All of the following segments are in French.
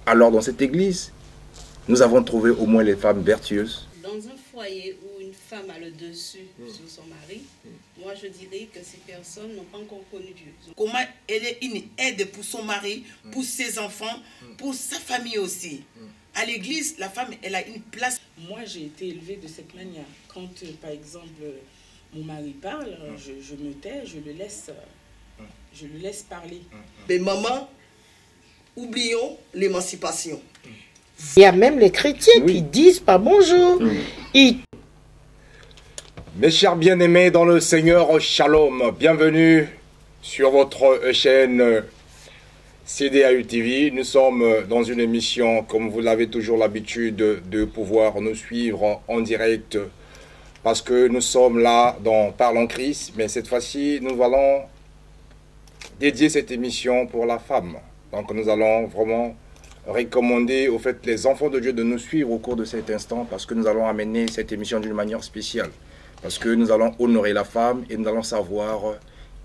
Alors dans cette église, nous avons trouvé au moins les femmes vertueuses. Dans un foyer où une femme a le dessus sur son mari, moi je dirais que ces personnes n'ont pas encore connu Dieu. Comment elle est une aide pour son mari, pour ses enfants, pour sa famille aussi. À l'église, la femme, elle a une place. Moi, j'ai été élevée de cette manière. Quand, par exemple, mon mari parle, je me tais, je le laisse parler. Mais maman, oublions l'émancipation. Il y a même les chrétiens qui disent pas bonjour. Mes chers bien-aimés dans le Seigneur, Shalom, bienvenue sur votre chaîne CDAU TV. Nous sommes dans une émission, comme vous l'avez toujours l'habitude de pouvoir nous suivre en direct, parce que nous sommes là dans Parlons Christ, mais cette fois-ci, nous allons dédier cette émission pour la femme. Donc nous allons vraiment recommander au fait les enfants de Dieu de nous suivre au cours de cet instant, parce que nous allons amener cette émission d'une manière spéciale. Parce que nous allons honorer la femme et nous allons savoir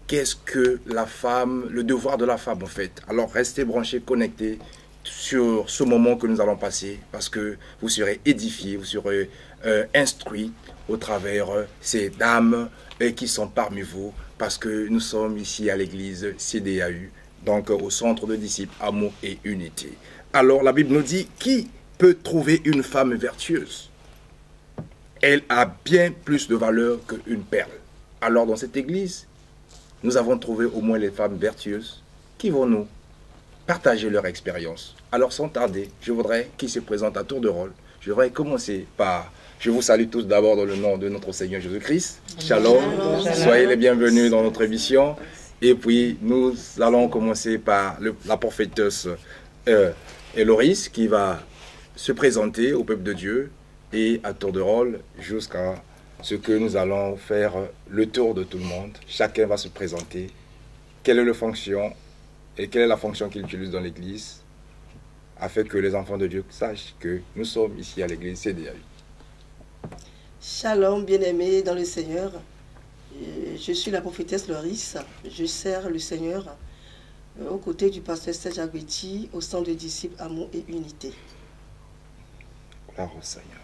qu'est-ce que la femme, le devoir de la femme en fait. Alors restez branchés, connectés sur ce moment que nous allons passer, parce que vous serez édifiés, vous serez instruits au travers ces dames qui sont parmi vous, parce que nous sommes ici à l'église CDAU, donc au centre de disciples, amour et unité. Alors la Bible nous dit, qui peut trouver une femme vertueuse? Elle a bien plus de valeur qu'une perle. Alors dans cette église, nous avons trouvé au moins les femmes vertueuses qui vont nous partager leur expérience. Alors sans tarder, je voudrais qu'ils se présentent à tour de rôle. Je voudrais commencer par, je vous salue tous d'abord dans le nom de notre Seigneur Jésus-Christ. Shalom, soyez les bienvenus dans notre émission. Et puis nous allons commencer par la prophétesse Héloïse qui va se présenter au peuple de Dieu et à tour de rôle jusqu'à ce que nous allons faire le tour de tout le monde. Chacun va se présenter. Quelle est la fonction et quelle est la fonction qu'il utilise dans l'église, afin que les enfants de Dieu sachent que nous sommes ici à l'église CDAU. Shalom, bien-aimés dans le Seigneur. Je suis la prophétesse Loris. Je sers le Seigneur aux côtés du pasteur Serge Agbetti au centre de disciples Amour et Unité. Gloire au Seigneur.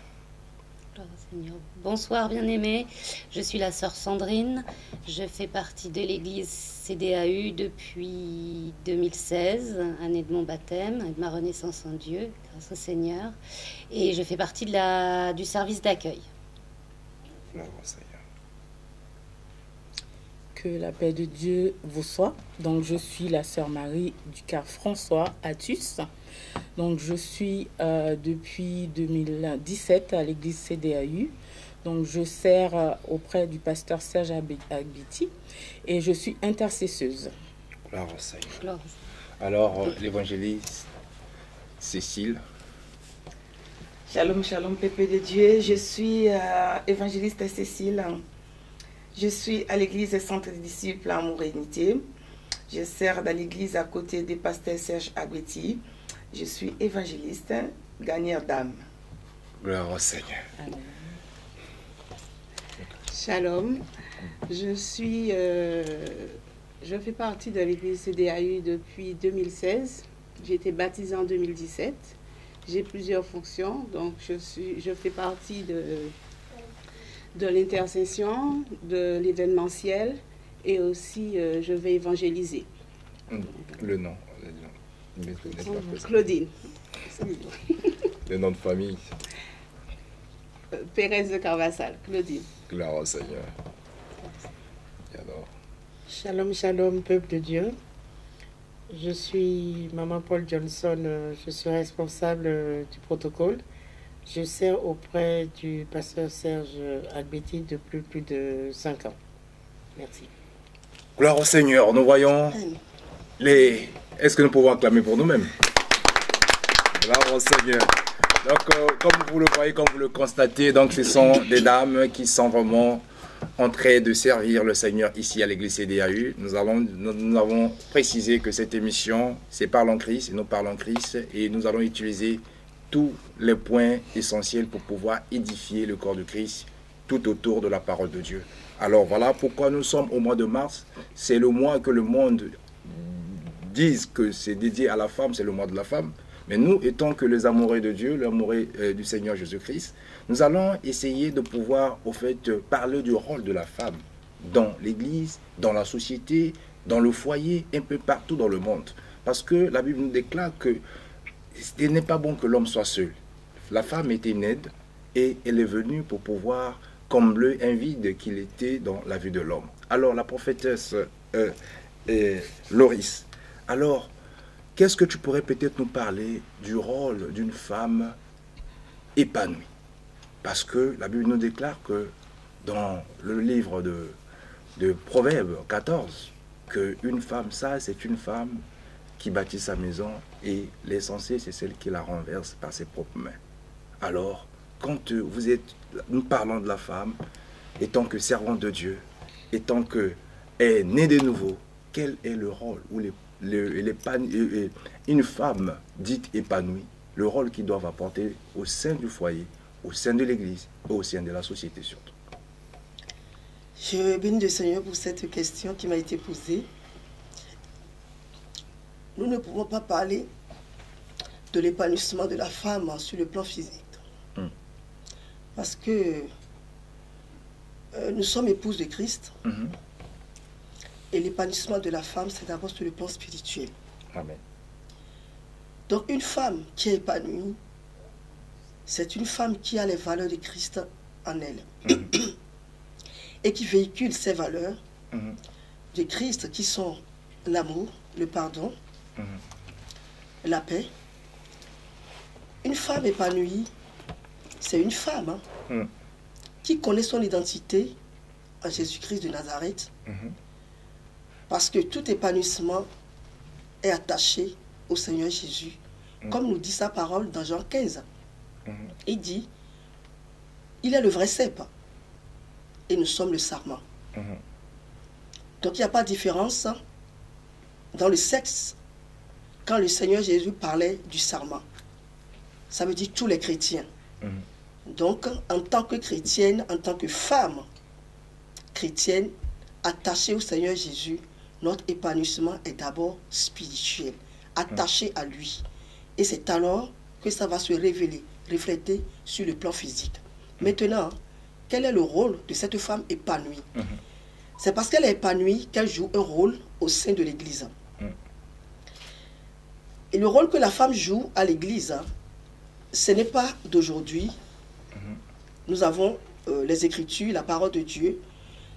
Bonsoir bien-aimés, je suis la sœur Sandrine, je fais partie de l'église CDAU depuis 2016, année de mon baptême, de ma renaissance en Dieu, grâce au Seigneur, et je fais partie du service d'accueil. Gloire au Seigneur. Que la paix de Dieu vous soit. Donc je suis la sœur Marie du Car François Athus. Donc je suis depuis 2017 à l'église CDAU. Donc je sers auprès du pasteur Serge Agbetti et je suis intercesseuse. Gloire au Seigneur. Gloire. Alors l'évangéliste Cécile. Shalom, shalom, peuple de Dieu. Je suis évangéliste Cécile. Je suis à l'église Centre des disciples Amour et Unité. Je sers dans l'église à côté du pasteur Serge Agbetti. Je suis évangéliste, gagneur d'âme. Gloire au Seigneur. Amen. Shalom, je fais partie de l'église CDAU depuis 2016. J'ai été baptisée en 2017. J'ai plusieurs fonctions, donc je fais partie de l'intercession, de l'événementiel et aussi je vais évangéliser. Le nom. Claudine. Le nom de famille. Pérez de Carvassal, Claudine. Gloire au Seigneur. Et alors? Shalom, shalom, peuple de Dieu. Je suis Maman Paul Johnson, je suis responsable du protocole. Je sers auprès du pasteur Serge Agbetti depuis plus de 5 ans. Merci. Gloire au Seigneur. Nous voyons les... Est-ce que nous pouvons acclamer pour nous-mêmes? Gloire au Seigneur. Donc, comme vous le voyez, comme vous le constatez, donc, ce sont des dames qui sont vraiment en train de servir le Seigneur ici à l'église CDAU. Nous avons précisé que cette émission, c'est Parlons Christ, et nous parlons Christ, et nous allons utiliser tous les points essentiels pour pouvoir édifier le corps de Christ tout autour de la parole de Dieu. Alors voilà pourquoi nous sommes au mois de mars. C'est le mois que le monde dise que c'est dédié à la femme, c'est le mois de la femme. Mais nous, étant que les amoureux de Dieu, les amoureux du Seigneur Jésus-Christ, nous allons essayer de pouvoir, au fait, parler du rôle de la femme dans l'Église, dans la société, dans le foyer, un peu partout dans le monde. Parce que la Bible nous déclare que ce n'est pas bon que l'homme soit seul. La femme était une aide et elle est venue pour pouvoir combler un vide qu'il était dans la vie de l'homme. Alors, la prophétesse Loris, alors, qu'est-ce que tu pourrais peut-être nous parler du rôle d'une femme épanouie? Parce que la Bible nous déclare que dans le livre de Proverbes 14, qu'une femme sage, c'est une femme qui bâtit sa maison et l'essentiel, c'est celle qui la renverse par ses propres mains. Alors, quand nous parlons de la femme, étant que servante de Dieu, étant que est née de nouveau, quel est le rôle ou une femme dite épanouie, le rôle qu'ils doivent apporter au sein du foyer, au sein de l'Église et au sein de la société surtout? Je bénis le Seigneur pour cette question qui m'a été posée. Nous ne pouvons pas parler de l'épanouissement de la femme sur le plan physique. Parce que nous sommes épouses de Christ. Et l'épanouissement de la femme, c'est d'abord sur le plan spirituel. Amen. Donc une femme qui est épanouie, c'est une femme qui a les valeurs de Christ en elle. Et qui véhicule ces valeurs de Christ qui sont l'amour, le pardon, la paix. Une femme épanouie, c'est une femme qui connaît son identité en Jésus-Christ de Nazareth. Parce que tout épanouissement est attaché au Seigneur Jésus. Comme nous dit sa parole dans Jean 15. Il dit, il est le vrai cep et nous sommes le sarment. Donc il n'y a pas de différence dans le sexe quand le Seigneur Jésus parlait du sarment. Ça veut dire tous les chrétiens. Donc en tant que chrétienne, en tant que femme chrétienne attachée au Seigneur Jésus, notre épanouissement est d'abord spirituel, attaché à lui. Et c'est alors que ça va se révéler, refléter sur le plan physique. Maintenant, quel est le rôle de cette femme épanouie? C'est parce qu'elle est épanouie qu'elle joue un rôle au sein de l'Église. Et le rôle que la femme joue à l'Église, ce n'est pas d'aujourd'hui. Nous avons les Écritures, la parole de Dieu,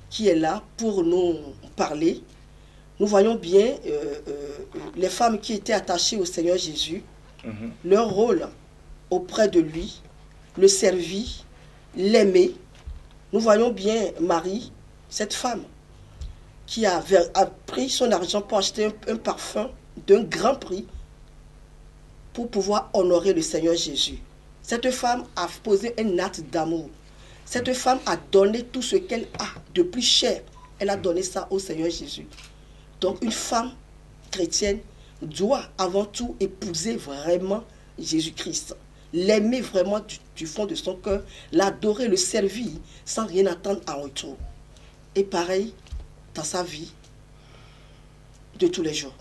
qui est là pour nous parler. Nous voyons bien les femmes qui étaient attachées au Seigneur Jésus, leur rôle auprès de lui, le servir, l'aimer. Nous voyons bien Marie, cette femme, qui a pris son argent pour acheter un parfum d'un grand prix pour pouvoir honorer le Seigneur Jésus. Cette femme a posé un acte d'amour. Cette femme a donné tout ce qu'elle a de plus cher. Elle a donné ça au Seigneur Jésus. Donc une femme chrétienne doit avant tout épouser vraiment Jésus-Christ. L'aimer vraiment du fond de son cœur, l'adorer, le servir sans rien attendre en retour. Et pareil dans sa vie de tous les jours.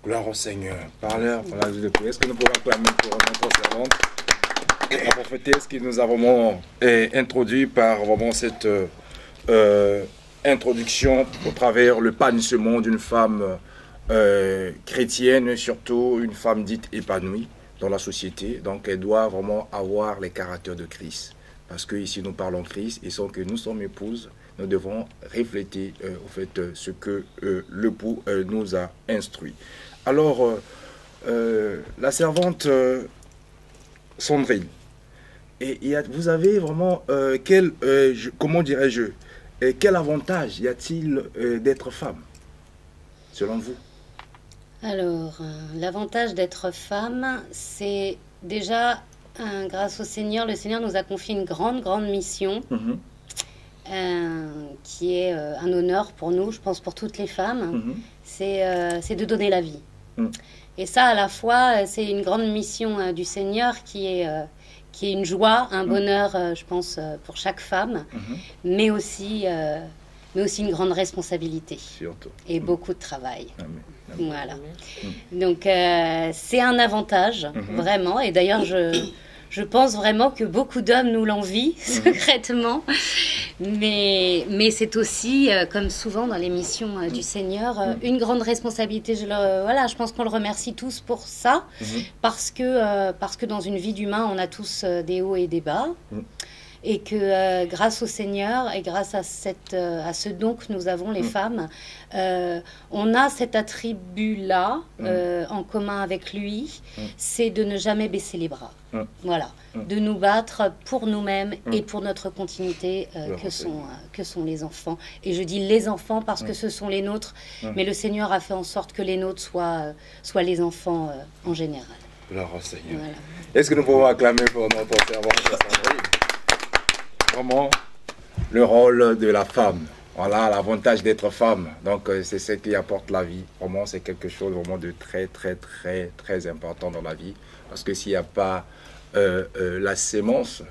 Gloire au Seigneur. Parleur, est-ce que nous pouvons acclamer pour notre servante, la prophétesse qui nous a vraiment introduit par vraiment cette introduction au travers le épanouissement d'une femme chrétienne, surtout une femme dite épanouie dans la société. Donc elle doit vraiment avoir les caractères de Christ. Parce que ici nous parlons Christ et sans que nous sommes épouses, nous devons refléter au fait ce que l'époux nous a instruit. Alors la servante Sandrine, vous avez vraiment comment dirais-je, quel avantage y a-t-il d'être femme, selon vous? Alors, l'avantage d'être femme, c'est déjà, grâce au Seigneur, le Seigneur nous a confié une grande mission, qui est un honneur pour nous, je pense pour toutes les femmes, c'est de donner la vie. Et ça, à la fois, c'est une grande mission du Seigneur qui est une joie, un bonheur, je pense, pour chaque femme, mais aussi une grande responsabilité. Surtout. Et beaucoup de travail. Amen. Voilà. Donc, c'est un avantage, vraiment. Et d'ailleurs, je pense vraiment que beaucoup d'hommes nous l'envient secrètement. Mais c'est aussi, comme souvent dans les missions du Seigneur, une grande responsabilité. Je pense qu'on le remercie tous pour ça. Parce que dans une vie d'humain, on a tous des hauts et des bas. Et que grâce au Seigneur et grâce à ce don que nous avons les femmes, on a cet attribut-là en commun avec lui, c'est de ne jamais baisser les bras. Voilà, de nous battre pour nous-mêmes et pour notre continuité que sont les enfants. Et je dis les enfants parce que ce sont les nôtres, mais le Seigneur a fait en sorte que les nôtres soient les enfants en général. Gloire au Seigneur. Voilà. Est-ce que nous pouvons acclamer pour notre servante Sandrine? Vraiment, le rôle de la femme. Voilà, l'avantage d'être femme. Donc, c'est ce qui apporte la vie. Vraiment, c'est quelque chose vraiment de très, très, très, très important dans la vie. Parce que s'il n'y a pas la sémence,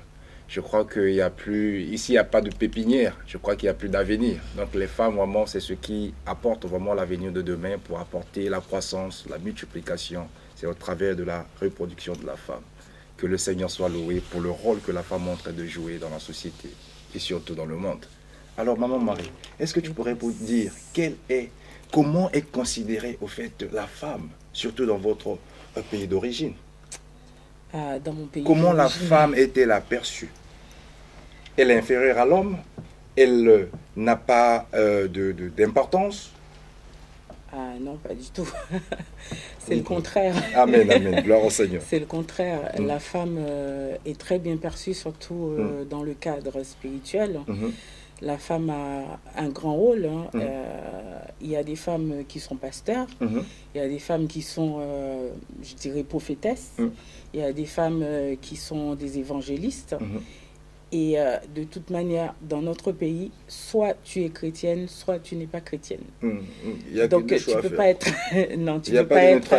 je crois qu'il n'y a plus... Ici, il n'y a pas de pépinière. Je crois qu'il n'y a plus d'avenir. Donc, les femmes, vraiment, c'est ce qui apporte vraiment l'avenir de demain pour apporter la croissance, la multiplication. C'est au travers de la reproduction de la femme. Que le Seigneur soit loué pour le rôle que la femme est en train de jouer dans la société et surtout dans le monde. Alors, Maman Marie, est-ce que tu pourrais vous dire comment est considérée au fait la femme, surtout dans votre pays d'origine? Dans mon pays Comment la femme est-elle aperçue? Elle est inférieure à l'homme? Elle n'a pas d'importance? Non, pas du tout. C'est le contraire. Amen, amen. Gloire au Seigneur. C'est le contraire. La femme est très bien perçue, surtout dans le cadre spirituel. La femme a un grand rôle. Il y a des femmes qui sont pasteurs. Il y a des femmes qui sont, je dirais, prophétesses. Il y a des femmes qui sont des évangélistes. Et de toute manière, dans notre pays, soit tu es chrétienne, soit tu n'es pas chrétienne. Donc tu peux pas être... non, tu peux pas être...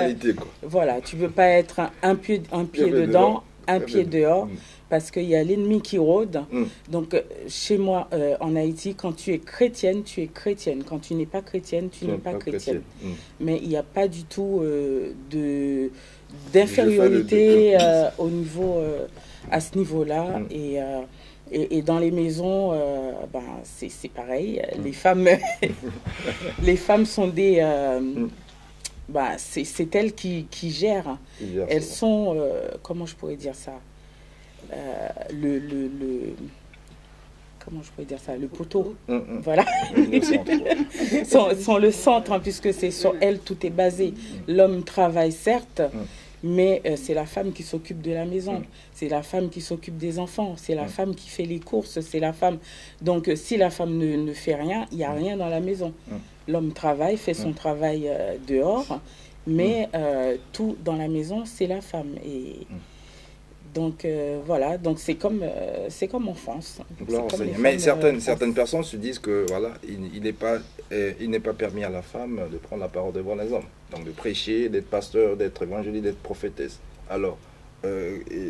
Voilà, tu peux pas être un pied dedans, un pied dehors, parce qu'il y a l'ennemi qui rôde. Donc chez moi, en Haïti, quand tu es chrétienne, tu es chrétienne. Quand tu n'es pas chrétienne, tu n'es pas chrétienne. Mais il n'y a pas du tout d'infériorité au niveau... à ce niveau-là, et dans les maisons, c'est pareil. Les femmes, les femmes sont des, c'est elles qui gèrent. Elles sont, comment je pourrais dire ça, comment je pourrais dire ça, le poteau, voilà, sont le centre, hein, puisque c'est sur elles tout est basé. L'homme travaille certes. Mais c'est la femme qui s'occupe de la maison, c'est la femme qui s'occupe des enfants, c'est la femme qui fait les courses, c'est la femme. Donc si la femme ne fait rien, il n'y a rien dans la maison. L'homme travaille, fait son travail dehors, mais tout dans la maison, c'est la femme. Et donc voilà, donc c'est comme en France. Mais certaines personnes se disent que voilà, il n'est pas permis à la femme de prendre la parole devant les hommes. Donc de prêcher, d'être pasteur, d'être évangéliste, d'être prophétesse. Alors,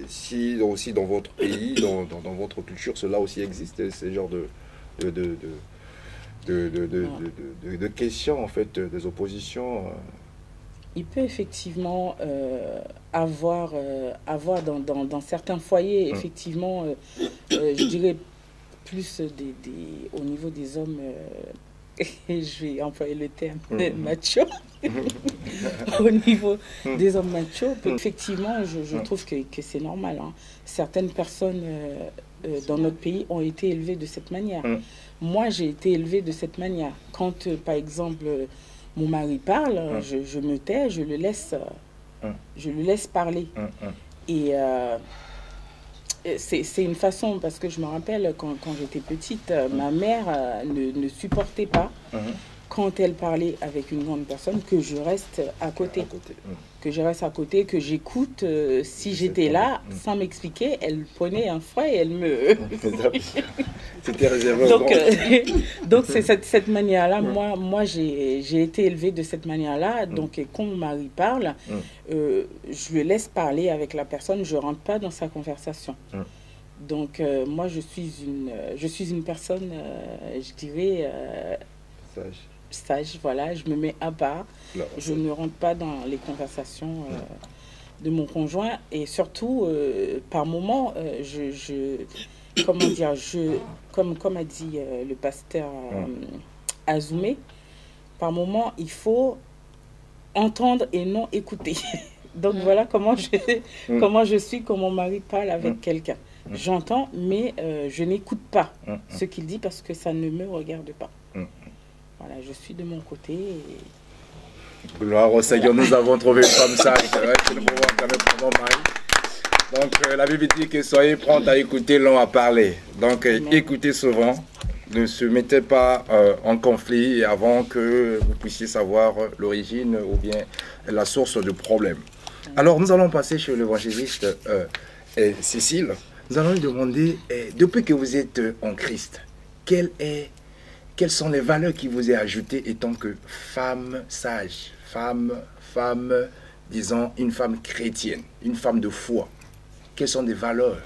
si aussi dans votre pays, dans votre culture, cela aussi existe, ce genre de questions, en fait, des oppositions. Il peut effectivement avoir dans certains foyers, effectivement, je dirais plus au niveau des hommes, je vais employer le terme macho, au niveau des hommes machos, effectivement, je trouve que c'est normal. Hein. Certaines personnes dans notre pays ont été élevées de cette manière. Moi, j'ai été élevée de cette manière. Quand, par exemple, mon mari parle, je me tais, je le laisse parler. Et c'est une façon, parce que je me rappelle quand j'étais petite, ma mère ne supportait pas quand elle parlait avec une grande personne que je reste à côté. Que je reste à côté, que j'écoute. Si j'étais là, sans m'expliquer, elle prenait un fouet et elle me... C'était réservé. Donc c'est cette manière-là. Moi j'ai été élevée de cette manière-là. Donc quand mon mari parle, je le laisse parler avec la personne. Je ne rentre pas dans sa conversation. Donc moi je suis une personne, je dirais... sage, voilà, je me mets à part. Je ne rentre pas dans les conversations de mon conjoint. Et surtout, par moment, comment dire, comme a dit le pasteur Azoumé, par moment, il faut entendre et non écouter. Donc voilà comment je suis quand mon mari parle avec quelqu'un. J'entends, mais je n'écoute pas ce qu'il dit parce que ça ne me regarde pas. Voilà, je suis de mon côté. Et... Gloire au Seigneur, nous avons trouvé une femme sage. C'est vrai qu'il faut voir quand même pour mon mari. Donc la Bible dit que soyez prompt à écouter, long à parler. Donc écoutez souvent. Ne se mettez pas en conflit avant que vous puissiez savoir l'origine ou bien la source du problème. Alors nous allons passer chez l'évangéliste Cécile. Nous allons lui demander, depuis que vous êtes en Christ, quelles sont les valeurs qui vous est ajoutées étant que femme sage, femme, disons, une femme chrétienne, une femme de foi. Quelles sont des valeurs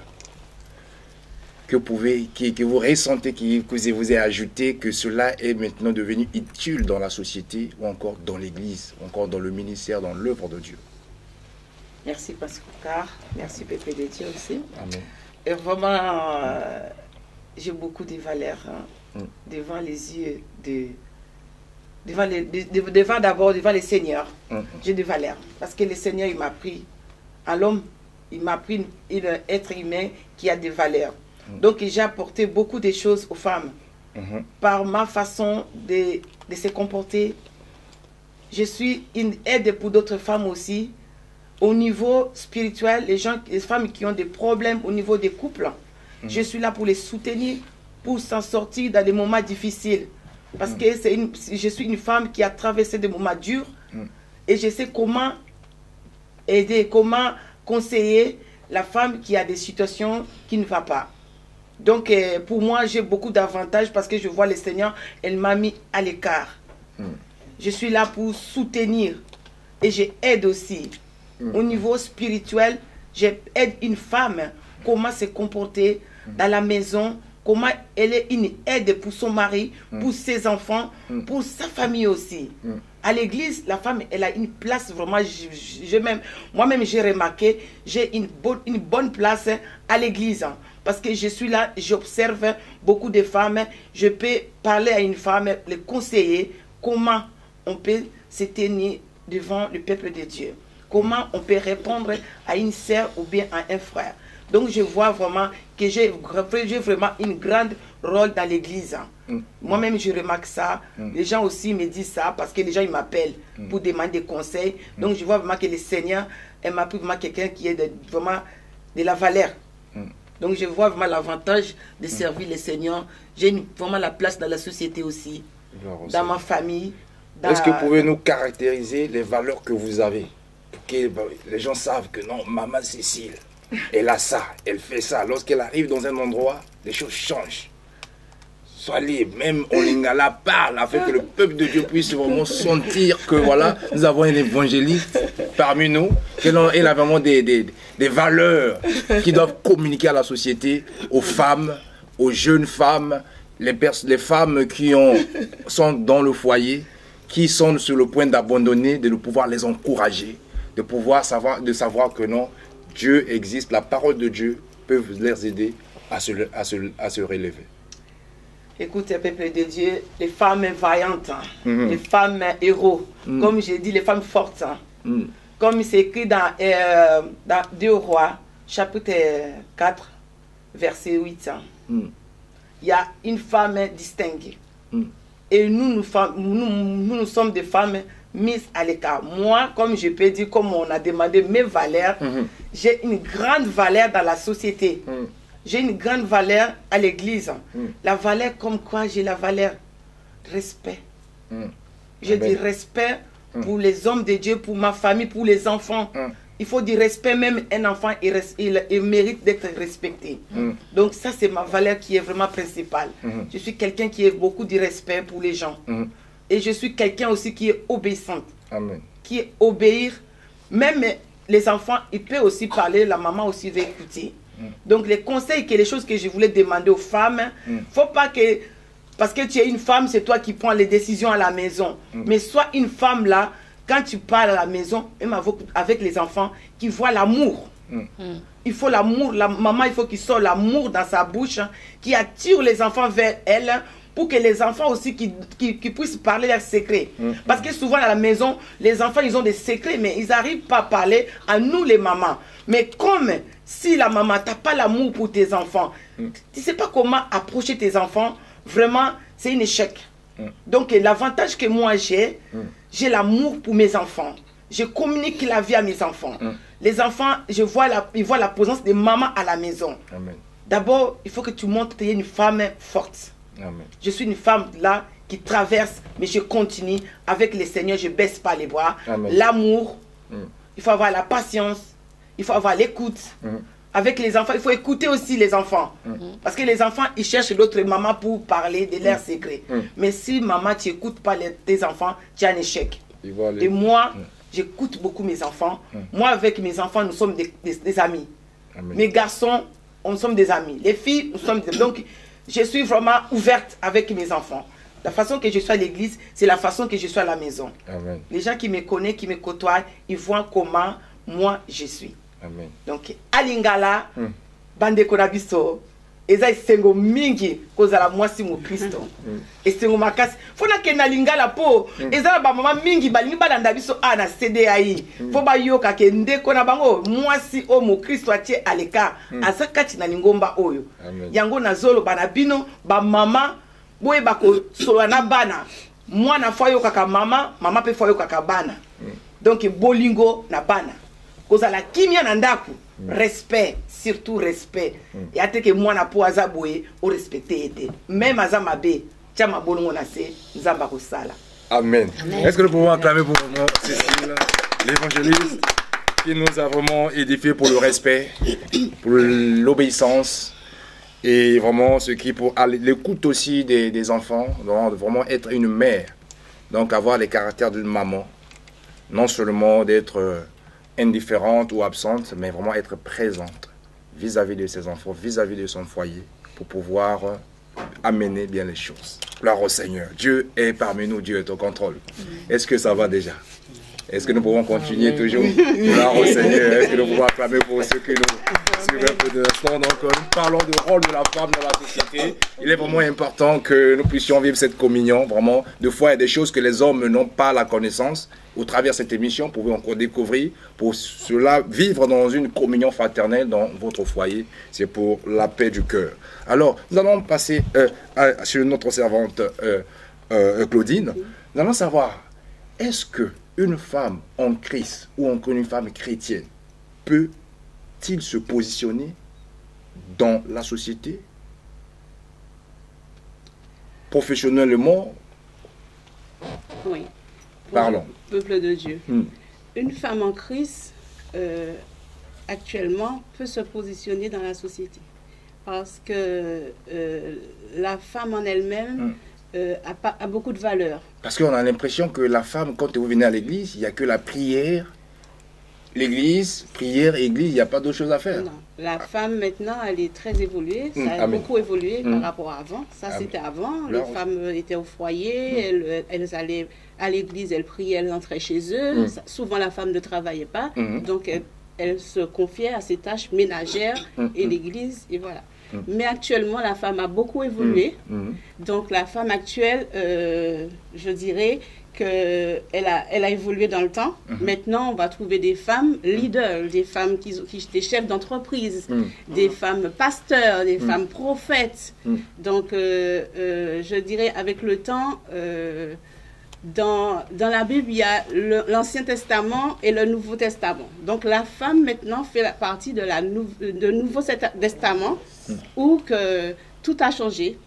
que vous ressentez, que vous avez ajouté, que cela est maintenant devenu utile dans la société, ou encore dans l'église, ou encore dans le ministère, dans l'œuvre de Dieu? Merci Pascal, merci Pépé de Dieu aussi. Amen. Et vraiment, j'ai beaucoup de valeurs devant les yeux devant les seigneurs. J'ai des valeurs. Parce que le Seigneur, il m'a pris à l'homme, il m'a pris un être humain qui a des valeurs. Donc j'ai apporté beaucoup de choses aux femmes. Par ma façon de se comporter, je suis une aide pour d'autres femmes aussi. Au niveau spirituel, les femmes qui ont des problèmes au niveau des couples, je suis là pour les soutenir, pour s'en sortir dans des moments difficiles. Parce que je suis une femme qui a traversé des moments durs et je sais comment aider, comment conseiller la femme qui a des situations qui ne vont pas. Donc pour moi, j'ai beaucoup d'avantages parce que je vois le Seigneur, elle m'a mis à l'écart. Je suis là pour soutenir et j'aide aussi. Au niveau spirituel, j'aide une femme comment se comporter dans la maison, comment elle est une aide pour son mari, pour ses enfants, pour sa famille aussi. À l'église, la femme, elle a une place vraiment, moi-même j'ai remarqué, j'ai une bonne place à l'église. Parce que je suis là, j'observe beaucoup de femmes, je peux parler à une femme, les conseiller comment on peut se tenir devant le peuple de Dieu. Comment on peut répondre à une sœur ou bien à un frère. Donc je vois vraiment que j'ai vraiment une grande rôle dans l'église. Moi-même je remarque ça. Les gens aussi me disent ça parce que les gens ils m'appellent pour demander des conseils. Donc je vois vraiment que le Seigneur m'a pris vraiment quelqu'un qui est vraiment de la valeur. Donc je vois vraiment l'avantage de servir le Seigneur. J'ai vraiment la place dans la société aussi, dans ma famille. Est-ce que vous pouvez nous caractériser les valeurs que vous avez? Pour que les gens savent que non, maman Cécile, elle a ça, elle fait ça. Lorsqu'elle arrive dans un endroit, les choses changent. Sois libre, même on lingala parle, afin que le peuple de Dieu puisse vraiment sentir que voilà, nous avons un évangéliste parmi nous, qu'elle a vraiment des valeurs qui doivent communiquer à la société, aux femmes, aux jeunes femmes, les femmes qui sont dans le foyer, qui sont sur le point d'abandonner, de pouvoir les encourager, de pouvoir savoir que non, Dieu existe, la parole de Dieu peut les aider à se relever. Écoute, peuple de Dieu, les femmes vaillantes, les femmes héros, comme j'ai dit, les femmes fortes, comme c'est écrit dans 2 Rois, chapitre 4, verset 8. Il y a une femme distinguée. Et nous sommes des femmes mises à l'écart. Moi, comme je peux dire, comme on a demandé mes valeurs, j'ai une grande valeur dans la société. J'ai une grande valeur à l'église. La valeur comme quoi j'ai la valeur respect. J'ai du respect pour les hommes de Dieu, pour ma famille, pour les enfants. Il faut du respect, même un enfant, il mérite d'être respecté. Donc ça, c'est ma valeur qui est vraiment principale. Je suis quelqu'un qui a beaucoup de respect pour les gens. Et je suis quelqu'un aussi qui est obéissante. Amen. Qui est obéir. Même les enfants, ils peuvent aussi parler, la maman aussi veut écouter. Donc les conseils, les choses que je voulais demander aux femmes, il ne faut pas que parce que tu es une femme, c'est toi qui prends les décisions à la maison. Mais sois une femme là, quand tu parles à la maison, même avec les enfants, qui voient l'amour. Il faut l'amour, la maman, il faut qu'il sorte l'amour dans sa bouche, hein, qui attire les enfants vers elle, hein, pour que les enfants aussi qui puissent parler leurs secrets. Parce que souvent à la maison, les enfants, ils ont des secrets, mais ils n'arrivent pas à parler à nous les mamans. Mais comme si la maman n'a pas l'amour pour tes enfants, tu ne sais pas comment approcher tes enfants, vraiment, c'est un échec. Donc l'avantage que moi j'ai l'amour pour mes enfants. Je communique la vie à mes enfants. Les enfants, ils voient la présence de maman à la maison. D'abord, il faut que tu montres que tu es une femme forte. Amen. Je suis une femme là qui traverse, mais je continue avec le Seigneur, je ne baisse pas les bras. L'amour, il faut avoir la patience, il faut avoir l'écoute. Avec les enfants, il faut écouter aussi les enfants. Parce que les enfants, ils cherchent l'autre maman pour parler de leurs secrets. Mais si maman, tu n'écoutes pas tes enfants, tu as un échec. Et moi, j'écoute beaucoup mes enfants. Moi, avec mes enfants, nous sommes des amis. Amen. Mes garçons, nous sommes des amis. Les filles, nous sommes des amis. Donc, je suis vraiment ouverte avec mes enfants. La façon que je suis à l'église, c'est la façon que je suis à la maison. Amen. Les gens qui me connaissent, qui me côtoient, ils voient comment moi je suis. Amen. Donc, Alingala, bande konabiso, eza esengo mingi kozala mwasi mu Kristo. Esengo makasi. Fona ke na lingala po, eza ba mama mingi balingi balanda biso na CDAI. Fo ba yoka ke ndeko na bango mwasi o mu Kristo atie aleka, azakati na lingomba oyo. Yango nazolo bana bino ba mama boye bako solo na bana. Mwana fo yoka ka mama, mama pe fo yoka ka bana. Donc bolingo na bana. Kozala kimia na ndaku, respect, surtout respect. Et à que moi na po azaboye au respecter été. Même azamabe, tchama bolongo na se, nzamba ko sala. Amen. Est-ce que nous pouvons acclamer pour vraiment Cécile, l'évangéliste, qui nous a vraiment édifié pour le respect, pour l'obéissance et vraiment ce qui pour l'écoute aussi des enfants, donc vraiment être une mère, donc avoir les caractères d'une maman, non seulement d'être indifférente ou absente, mais vraiment être présente vis-à-vis de ses enfants, vis-à-vis de son foyer, pour pouvoir amener bien les choses. Gloire au Seigneur. Dieu est parmi nous, Dieu est au contrôle. Est-ce que ça va déjà? Est-ce que nous pouvons continuer toujours? Gloire au Seigneur. Est-ce que nous pouvons acclamer pour ceux que nous suivons un peu de l'instant? Donc, nous parlons du rôle de la femme dans la société. Il est vraiment important que nous puissions vivre cette communion. Vraiment, des fois, il y a des choses que les hommes n'ont pas la connaissance. Au travers de cette émission, vous pouvez encore découvrir. Pour cela, vivre dans une communion fraternelle dans votre foyer, c'est pour la paix du cœur. Alors, nous allons passer sur notre servante Claudine. Nous allons savoir, est-ce qu'une femme en Christ ou encore une femme chrétienne peut-il se positionner dans la société professionnellement? Oui. Parlons. Peuple de Dieu. Une femme en Christ, actuellement, peut se positionner dans la société. Parce que la femme en elle-même a beaucoup de valeur. Parce qu'on a l'impression que la femme, quand vous venez à l'église, il n'y a que la prière. L'église, prière, église, il n'y a pas d'autre chose à faire. Non. La femme, maintenant, elle est très évoluée. Ça a beaucoup évolué par rapport à avant. Ça, c'était avant. Les femmes étaient au foyer, elles allaient à l'église, elles priaient, elles entraient chez eux. Souvent, la femme ne travaillait pas. Donc, elle se confiait à ses tâches ménagères et l'église, et voilà. Mais actuellement, la femme a beaucoup évolué. Donc, la femme actuelle, je dirais qu'elle a évolué dans le temps. Maintenant, on va trouver des femmes leaders, des femmes des chefs d'entreprise, des femmes pasteurs, des femmes prophètes. Donc, je dirais, avec le temps, dans la Bible, il y a l'Ancien Testament et le Nouveau Testament. Donc, la femme, maintenant, fait partie de Nouveau Testament, où que tout a changé.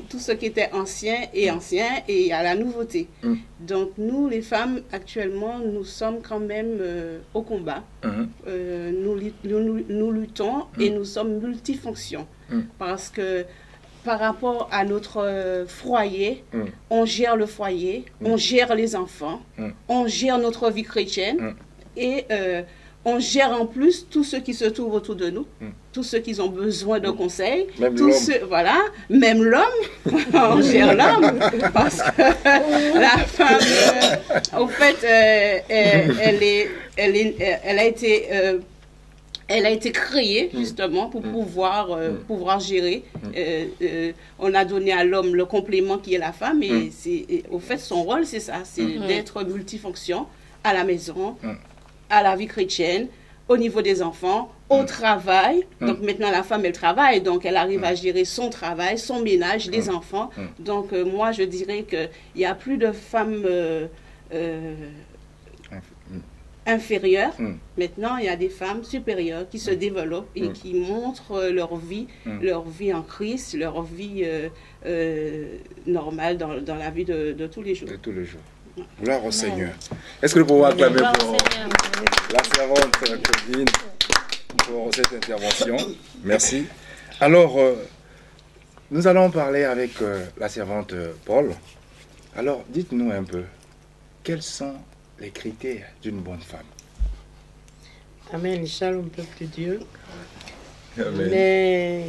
Tout ce qui était ancien et il y a la nouveauté. Donc, nous, les femmes, actuellement, nous sommes quand même au combat. Nous luttons et nous sommes multifonctions. Parce que par rapport à notre foyer, on gère le foyer, on gère les enfants, on gère notre vie chrétienne et on gère en plus tous ceux qui se trouvent autour de nous, tous ceux qui ont besoin de conseils, Même tous l'homme. ceux, voilà, même l'homme, on gère l'homme, parce que la femme, au fait, elle a été créée justement pour pouvoir gérer. On a donné à l'homme le complément qui est la femme, et au fait, son rôle, c'est ça, c'est d'être multifonction à la maison, à la vie chrétienne, au niveau des enfants, au travail. Donc maintenant, la femme, elle travaille, donc elle arrive à gérer son travail, son ménage, les enfants. Donc moi, je dirais qu'il n'y a plus de femmes inférieures. Maintenant, il y a des femmes supérieures qui se développent et qui montrent leur vie en Christ, leur vie normale dans la vie de tous les jours. De tous les jours. Gloire au Seigneur. Est-ce que nous pouvons acclamer pour la servante Claudine pour cette intervention? Merci. Alors, nous allons parler avec la servante Paul. Alors, dites-nous un peu, quels sont les critères d'une bonne femme? Amen, shalom, peuple de Dieu. Amen. Mais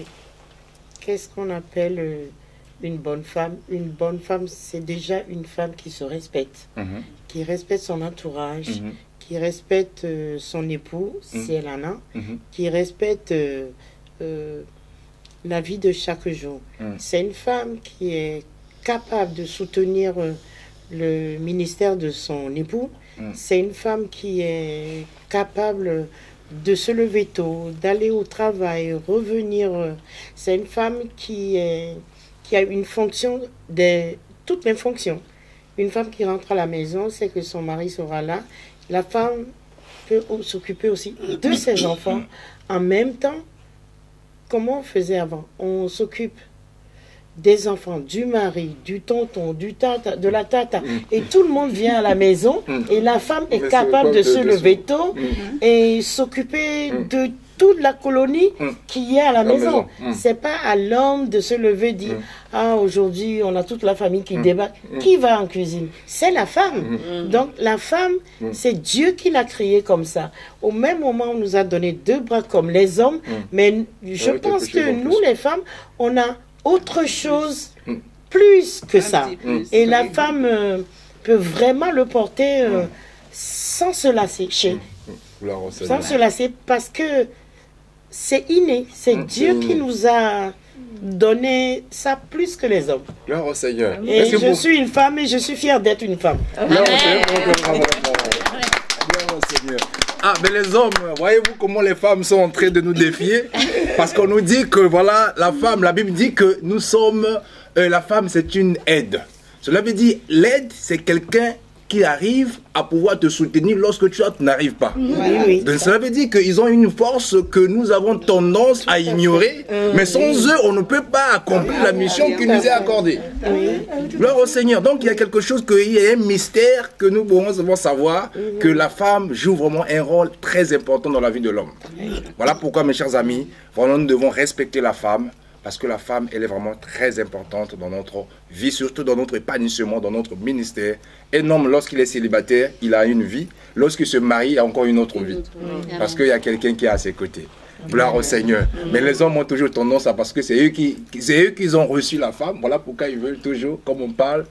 qu'est-ce qu'on appelle une bonne femme? Une bonne femme, c'est déjà une femme qui se respecte, qui respecte son entourage, qui respecte son époux, si elle en a, qui respecte la vie de chaque jour. C'est une femme qui est capable de soutenir le ministère de son époux. C'est une femme qui est capable de se lever tôt, d'aller au travail, revenir. C'est une femme qui a une fonction, toutes les fonctions. Une femme qui rentre à la maison, sait que son mari sera là. La femme peut s'occuper aussi de ses enfants. En même temps, comment on faisait avant? On s'occupe des enfants, du mari, du tonton, du tata, de la tata, et tout le monde vient à la maison, et la femme est capable de se lever tôt et s'occuper de toute la colonie qui est à la maison. C'est pas à l'homme de se lever et dire ah, aujourd'hui on a toute la famille qui débat. Qui va en cuisine? C'est la femme. Donc la femme, c'est Dieu qui l'a créée comme ça. Au même moment, on nous a donné deux bras comme les hommes, mais je pense que nous, les femmes, on a autre chose plus que ça. Et la femme peut vraiment le porter sans se lasser. Sans se lasser, parce que c'est inné. C'est Dieu qui nous a donné ça plus que les hommes. Gloire au Seigneur. Et je suis une femme et je suis fière d'être une femme. Gloire au Seigneur. Gloire au Seigneur. Ah, mais les hommes, voyez-vous comment les femmes sont en train de nous défier? Parce qu'on nous dit que, voilà, la femme, la Bible dit que nous sommes, la femme c'est une aide. Cela veut dire, l'aide c'est quelqu'un qui arrive à pouvoir te soutenir lorsque tu n'arrives pas. Donc cela veut dire qu'ils ont une force que nous avons tendance à ignorer, mais sans eux, on ne peut pas accomplir la mission qui nous est accordée. Gloire au Seigneur. Donc il y a quelque chose, il y a un mystère que nous devons savoir, que la femme joue vraiment un rôle très important dans la vie de l'homme. Voilà pourquoi, mes chers amis, vraiment, nous devons respecter la femme, parce que la femme, elle est vraiment très importante dans notre vie, surtout dans notre épanouissement, dans notre ministère. Un homme, lorsqu'il est célibataire, il a une vie. Lorsqu'il se marie, il a encore une autre vie. Parce qu'il y a quelqu'un qui est à ses côtés. Gloire au Seigneur. Mais les hommes ont toujours tendance à, parce que c'est eux qui ont reçu la femme. Voilà pourquoi ils veulent toujours, comme on parle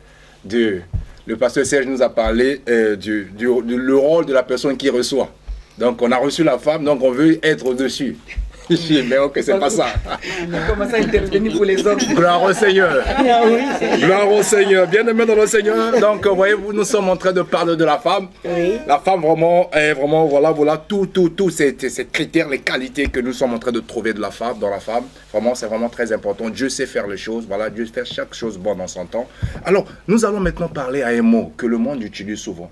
de... Le pasteur Serge nous a parlé le rôle de la personne qui reçoit. Donc on a reçu la femme, donc on veut être au-dessus. Mais ok, c'est pas ça. On commence à intervenir pour les hommes. Gloire au Seigneur. Gloire au Seigneur. Bien-aimés dans le Seigneur. Donc, voyez-vous, nous sommes en train de parler de la femme. La femme, vraiment, est vraiment, voilà, tous ces critères, les qualités que nous sommes en train de trouver de la femme, dans la femme. Vraiment, c'est vraiment très important. Dieu sait faire les choses. Voilà, Dieu fait chaque chose bonne en son temps. Alors, nous allons maintenant parler à un mot que le monde utilise souvent,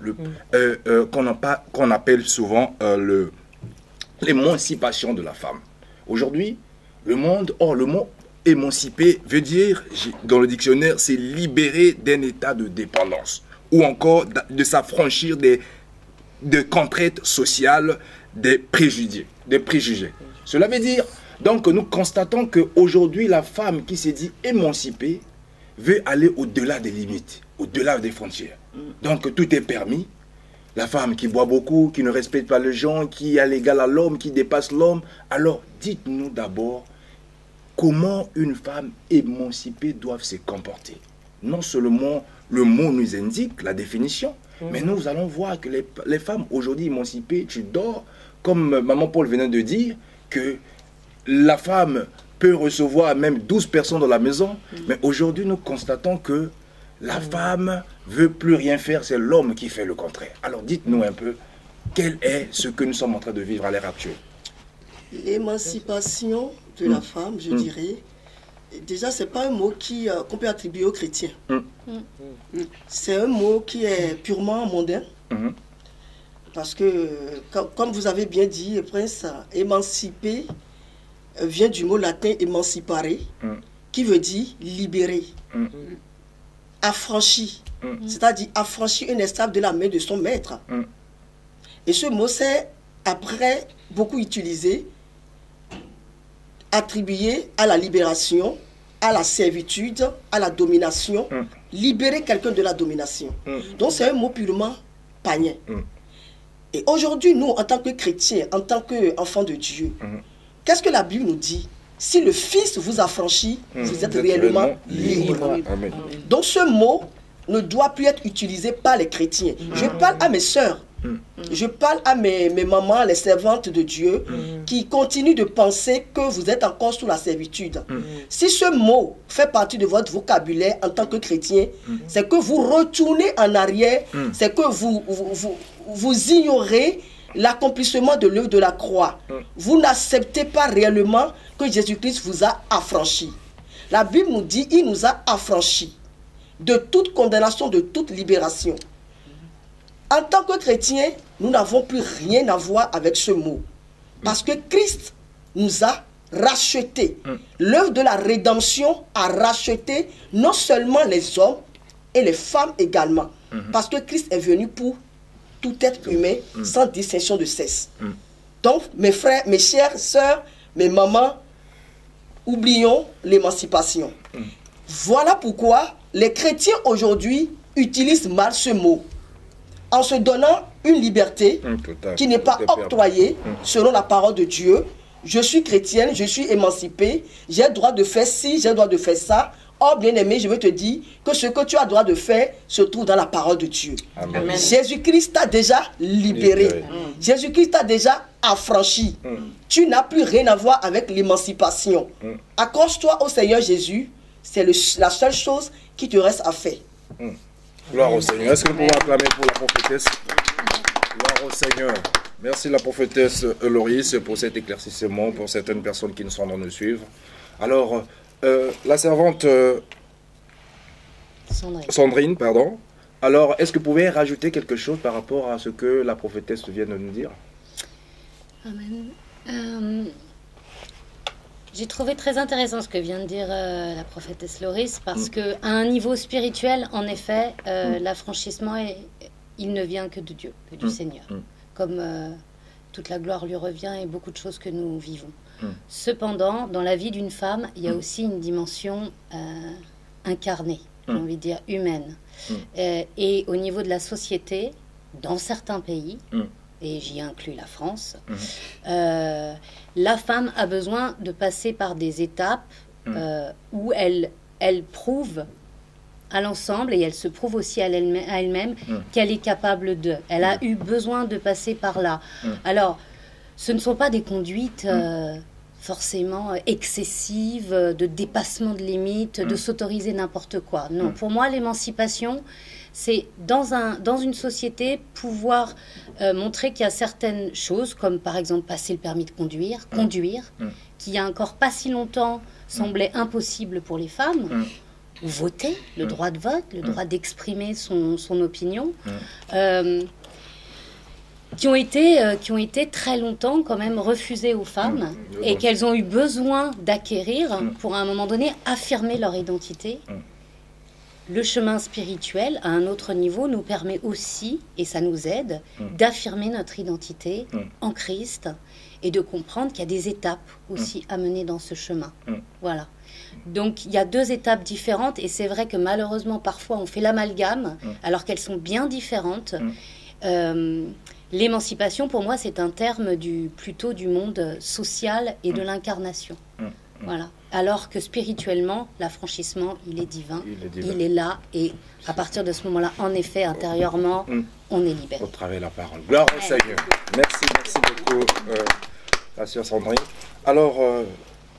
qu'on appelle souvent l'émancipation de la femme. Aujourd'hui, le mot émancipé veut dire, dans le dictionnaire, c'est libérer d'un état de dépendance ou encore de s'affranchir des contraintes sociales, des préjugés. Cela veut dire, donc, nous constatons qu'aujourd'hui, la femme qui s'est dit émancipée veut aller au-delà des limites, au-delà des frontières. Donc, tout est permis. la femme qui boit beaucoup, qui ne respecte pas les gens, qui est à l'égal à l'homme, qui dépasse l'homme. Alors, dites-nous d'abord comment une femme émancipée doit se comporter. Non seulement le mot nous indique la définition, mais nous allons voir que les femmes aujourd'hui émancipées, tu dors, comme maman Paul venait de dire, que la femme peut recevoir même 12 personnes dans la maison, mais aujourd'hui nous constatons que la femme veut plus rien faire, c'est l'homme qui fait le contraire. Alors dites-nous un peu, quel est ce que nous sommes en train de vivre à l'heure actuelle? L'émancipation de la femme, je dirais, déjà, ce n'est pas un mot qu'on peut attribuer aux chrétiens. C'est un mot qui est purement mondain. Parce que, comme vous avez bien dit, Prince, émanciper vient du mot latin emancipare, qui veut dire libérer, affranchi, c'est-à-dire affranchir un esclave de la main de son maître. Et ce mot s'est après beaucoup utilisé, attribué à la libération, à la servitude, à la domination, libérer quelqu'un de la domination. Donc c'est un mot purement païen. Et aujourd'hui, nous, en tant que chrétiens, en tant qu'enfants de Dieu, qu'est-ce que la Bible nous dit? Si le Fils vous affranchit, vous êtes réellement libre. Amen. Donc ce mot ne doit plus être utilisé par les chrétiens. Je parle à mes sœurs. Je parle à mes mamans, les servantes de Dieu, qui continuent de penser que vous êtes encore sous la servitude. Si ce mot fait partie de votre vocabulaire en tant que chrétien, c'est que vous retournez en arrière, c'est que vous ignorez l'accomplissement de l'œuvre de la croix. Vous n'acceptez pas réellement que Jésus-Christ vous a affranchi. La Bible nous dit, il nous a affranchis de toute condamnation, de toute libération. En tant que chrétiens, nous n'avons plus rien à voir avec ce mot. Parce que Christ nous a rachetés. L'œuvre de la rédemption a racheté non seulement les hommes et les femmes également. Parce que Christ est venu pour tout être humain sans distinction de sexe. Donc, mes frères, mes chères sœurs, mes mamans, oublions l'émancipation. Voilà pourquoi les chrétiens aujourd'hui utilisent mal ce mot, en se donnant une liberté qui n'est pas octroyée selon la parole de Dieu. Je suis chrétienne, je suis émancipée, j'ai le droit de faire ci, j'ai le droit de faire ça. Oh bien-aimé, je veux te dire que ce que tu as le droit de faire se trouve dans la parole de Dieu. Jésus-Christ t'a déjà libéré. Jésus-Christ t'a déjà affranchi. Tu n'as plus rien à voir avec l'émancipation. Accroche-toi au Seigneur Jésus, c'est la seule chose qui te reste à faire. Gloire au Seigneur. Est-ce que nous pouvons acclamer pour la prophétesse? Gloire au Seigneur. Merci la prophétesse Loris pour cet éclaircissement pour certaines personnes qui nous sont dans nous suivre. Alors, la servante Sandrine, pardon. Alors, est-ce que vous pouvez rajouter quelque chose par rapport à ce que la prophétesse vient de nous dire? Amen. J'ai trouvé très intéressant ce que vient de dire la prophétesse Loris, parce qu'à un niveau spirituel, en effet, l'affranchissement, il ne vient que de Dieu, que du Seigneur. Comme toute la gloire lui revient et beaucoup de choses que nous vivons. Cependant, dans la vie d'une femme, il y a aussi une dimension incarnée, j'ai envie de dire humaine. Et au niveau de la société, dans certains pays, et j'y inclus la France, la femme a besoin de passer par des étapes où elle prouve à l'ensemble, et elle se prouve aussi à elle-même qu'elle est capable de. Elle a eu besoin de passer par là. Alors, ce ne sont pas des conduites forcément excessives, de dépassement de limites, de s'autoriser n'importe quoi. Non, pour moi, l'émancipation, c'est dans une société pouvoir montrer qu'il y a certaines choses, comme par exemple passer le permis de conduire, qui il y a encore pas si longtemps semblait impossible pour les femmes, ou voter, le droit de vote, le droit d'exprimer son opinion, qui ont été très longtemps quand même refusées aux femmes et qu'elles ont eu besoin d'acquérir pour à un moment donné affirmer leur identité. Le chemin spirituel, à un autre niveau, nous permet aussi, et ça nous aide, d'affirmer notre identité en Christ et de comprendre qu'il y a des étapes aussi à mener dans ce chemin. Voilà. Donc, il y a deux étapes différentes et c'est vrai que malheureusement, parfois, on fait l'amalgame alors qu'elles sont bien différentes. L'émancipation, pour moi, c'est un terme plutôt du monde social et de l'incarnation. Voilà. Alors que spirituellement, l'affranchissement, il est divin. Il est là. Et à partir de ce moment-là, en effet, intérieurement, on est libéré. Au travers de la parole. Gloire au Seigneur. Merci beaucoup, la sœur Sandrine. Alors,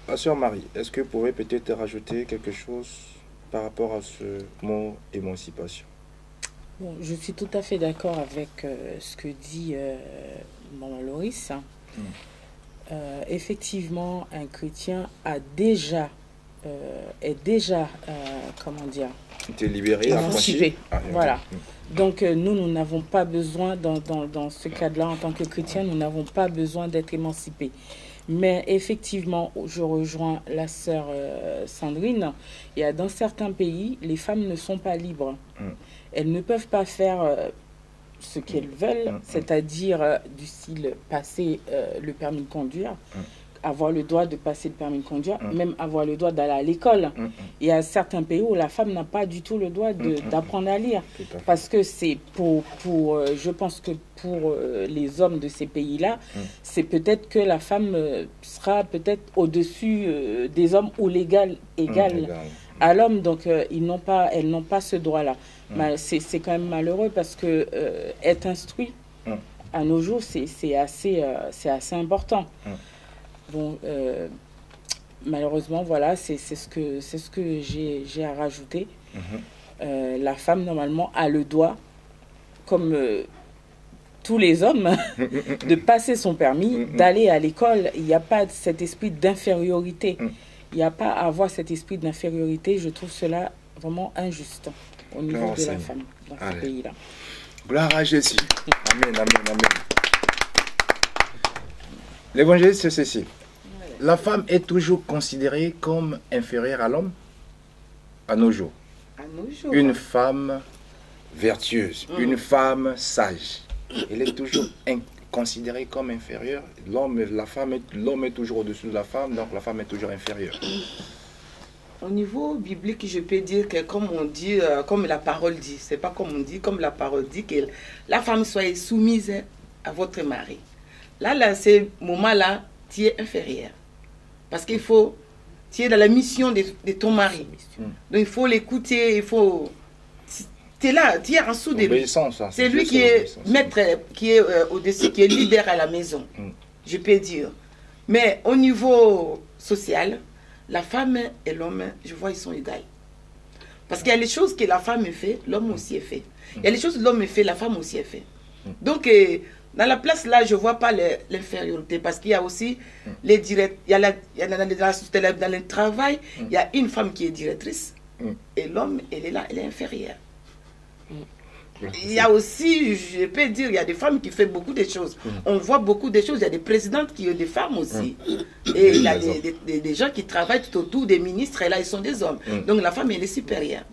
la sœur Marie, est-ce que vous pourriez peut-être rajouter quelque chose par rapport à ce mot émancipation? Bon, je suis tout à fait d'accord avec ce que dit Maman Loris. Effectivement, un chrétien est déjà, comment dire, libéré, émancipé. Voilà. Donc nous n'avons pas besoin, dans ce cadre-là, en tant que chrétien, nous n'avons pas besoin d'être émancipés. Mais effectivement, je rejoins la sœur Sandrine. Il y a dans certains pays, les femmes ne sont pas libres. Elles ne peuvent pas faire ce qu'elles veulent, c'est-à-dire du style passer le permis de conduire, avoir le droit de passer le permis de conduire, même avoir le droit d'aller à l'école. Il y a certains pays où la femme n'a pas du tout le droit d'apprendre à lire. Parce que c'est je pense que pour les hommes de ces pays-là, c'est peut-être que la femme sera peut-être au-dessus des hommes ou égale à l'homme. Donc, elles n'ont pas ce droit-là. C'est quand même malheureux parce que être instruit, à nos jours, c'est assez important. Bon, malheureusement, voilà, c'est ce que j'ai à rajouter. La femme, normalement, a le droit, comme tous les hommes, de passer son permis, d'aller à l'école. Il n'y a pas cet esprit d'infériorité. Il n'y a pas à avoir cet esprit d'infériorité. Je trouve cela vraiment injuste au niveau de la femme dans ce pays-là. Gloire à Jésus. Amen, amen, amen. L'évangile, c'est ceci. La femme est toujours considérée comme inférieure à l'homme à nos jours. Une femme vertueuse, une femme sage. Elle est toujours considérée comme inférieure. L'homme est toujours au-dessus de la femme, donc la femme est toujours inférieure. Au niveau biblique, je peux dire que comme on dit, comme la parole dit, c'est pas comme on dit, comme la parole dit, que la femme soit soumise à votre mari. Là, ces moments-là, tu es inférieur. Parce qu'il faut, tu es dans la mission de ton mari. Donc il faut l'écouter, il faut... Tu es là, tu es en dessous de lui. C'est lui qui est maître, qui est au-dessus, qui est leader à la maison, je peux dire. Mais au niveau social, la femme et l'homme, je vois, ils sont égaux. Parce qu'il y a les choses que la femme fait, l'homme aussi est fait. Il y a les choses que l'homme fait, la femme aussi est fait. Donc, dans la place là, je ne vois pas l'infériorité. Parce qu'il y a aussi les directeurs. Dans le travail, il y a une femme qui est directrice. Et l'homme, elle est là, elle est inférieure. Il y a aussi, je peux dire, il y a des femmes qui font beaucoup de choses. On voit beaucoup de choses. Il y a des présidentes qui ont des femmes aussi. Et il y a des gens qui travaillent tout autour des ministres. Et là, ils sont des hommes. Donc la femme, elle est supérieure.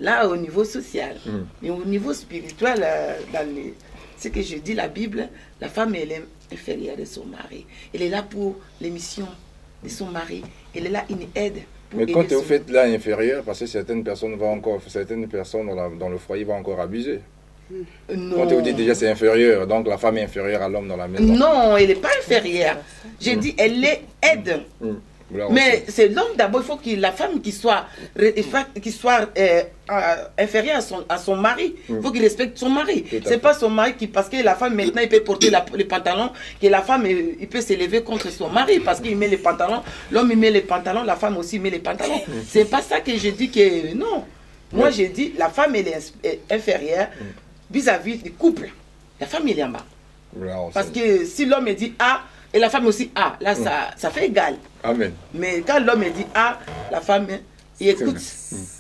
Là, au niveau social. Mais au niveau spirituel, ce que je dis, la Bible, la femme, elle est inférieure de son mari. Elle est là pour les missions de son mari. Elle est là, une aide. Mais quand vous faites là inférieur, parce que certaines personnes dans le foyer vont encore abuser. Non. Quand vous dites déjà c'est inférieur, donc la femme est inférieure à l'homme dans la maison. Non, elle n'est pas inférieure. J'ai dit elle est aide. Mais c'est l'homme d'abord, il faut que la femme qui soit inférieure à son mari. Il faut qu'il respecte son mari. C'est pas son mari qui, parce que la femme maintenant, il peut porter les pantalons, que la femme, il peut s'élever contre son mari parce qu'il met les pantalons. L'homme, il met les pantalons, la femme aussi met les pantalons. C'est pas ça que je dis que non. Moi, j'ai dit la femme, elle est inférieure vis-à-vis du couple. La femme, elle est en bas. Parce que si l'homme dit A, et la femme aussi A, là, ça fait égal. Amen. Mais quand l'homme dit A, la femme, il écoute.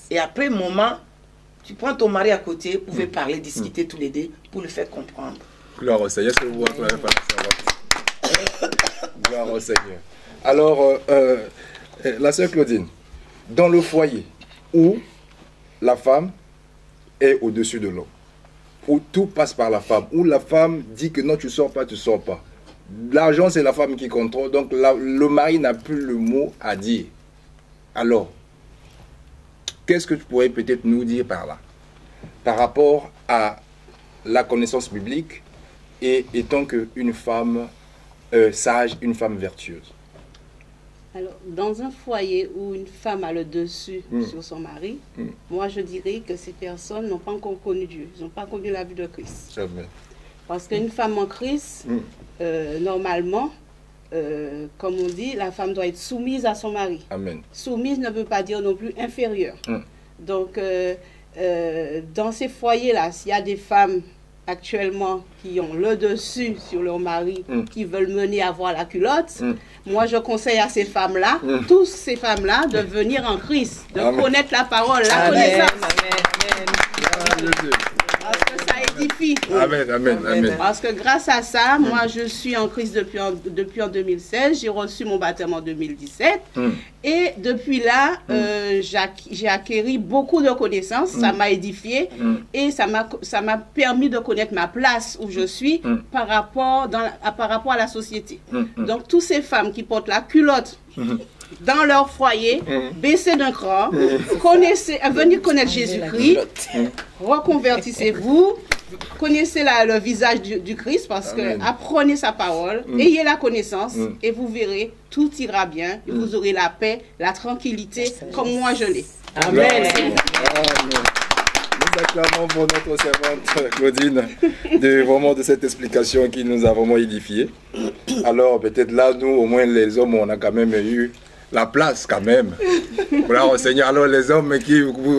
Et après un moment, tu prends ton mari à côté, vous pouvez parler, discuter tous les deux pour le faire comprendre. Gloire au Seigneur. Est-ce que vous voulez pas savoir? Gloire au Seigneur. Alors, la sœur Claudine, dans le foyer où la femme est au-dessus de l'homme, où tout passe par la femme, où la femme dit que non, tu ne sors pas, tu ne sors pas. L'argent, c'est la femme qui contrôle, donc le mari n'a plus le mot à dire. Alors, qu'est-ce que tu pourrais peut-être nous dire par là, par rapport à la connaissance biblique et étant qu'une femme sage, une femme vertueuse? Alors, dans un foyer où une femme a le dessus sur son mari, moi je dirais que ces personnes n'ont pas encore connu Dieu, ils n'ont pas connu la vie de Christ. Jamais. Parce qu'une femme en Christ, normalement, comme on dit, la femme doit être soumise à son mari. Amen. Soumise ne veut pas dire non plus inférieure. Donc, dans ces foyers-là, s'il y a des femmes actuellement qui ont le dessus sur leur mari, qui veulent mener à voir la culotte, moi je conseille à ces femmes-là, toutes ces femmes-là, de venir en Christ, de connaître la parole, la connaissance. Parce que ça édifie. Amen, amen, amen. Parce que grâce à ça, moi je suis en Christ depuis en 2016, j'ai reçu mon baptême en 2017. Et depuis là, j'ai acquis beaucoup de connaissances, ça m'a édifié et ça m'a permis de connaître ma place où je suis par rapport à la société. Donc, toutes ces femmes qui portent la culotte dans leur foyer, baisser d'un cran, venir connaître Jésus-Christ, reconvertissez-vous, connaissez le visage du Christ parce que apprenez sa parole, ayez la connaissance et vous verrez, tout ira bien, et vous aurez la paix, la tranquillité comme moi je l'ai. Amen. Amen. Nous acclamons pour notre servante Claudine de cette explication qui nous a vraiment édifié. Alors peut-être là, nous, au moins les hommes, on a quand même eu la place quand même. Voilà, Seigneur, alors les hommes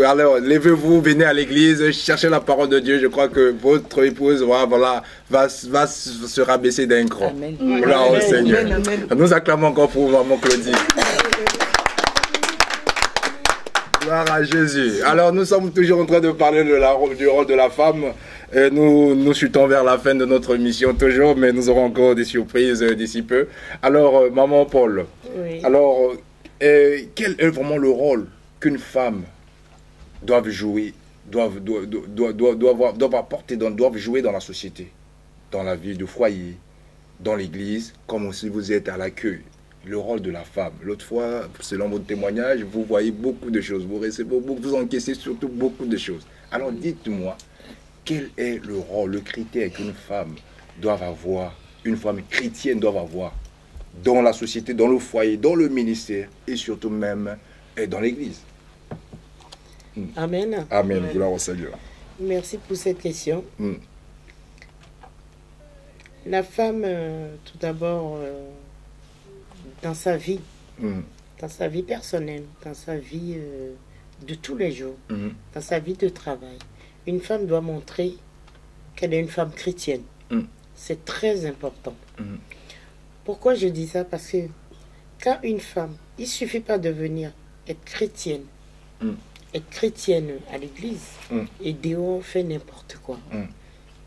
alors levez-vous, venez à l'église, cherchez la parole de Dieu. Je crois que votre épouse va se rabaisser d'un cran. Amen. Voilà, Seigneur. Amen. Nous acclamons encore pour maman Claudine. Gloire à Jésus. Alors nous sommes toujours en train de parler du rôle de la femme. Nous chutons vers la fin de notre mission toujours, mais nous aurons encore des surprises d'ici peu. Alors, maman Paul, alors, quel est vraiment le rôle qu'une femme doit jouer, doit jouer dans la société, dans la vie de foyer, dans l'église, comme aussi vous êtes à l'accueil? Le rôle de la femme. L'autre fois, selon votre témoignage, vous voyez beaucoup de choses, vous encaissez surtout beaucoup de choses. Alors dites-moi, quel est le rôle, le critère qu'une femme doit avoir, une femme chrétienne doit avoir dans la société, dans le foyer, dans le ministère et surtout même dans l'église? Amen. Amen. Gloire au Seigneur. Merci pour cette question. La femme, tout d'abord, dans sa vie personnelle, dans sa vie de tous les jours, dans sa vie de travail, une femme doit montrer qu'elle est une femme chrétienne. C'est très important. Pourquoi je dis ça? Parce que quand une femme, il ne suffit pas de venir être chrétienne à l'église et dehors faire n'importe quoi.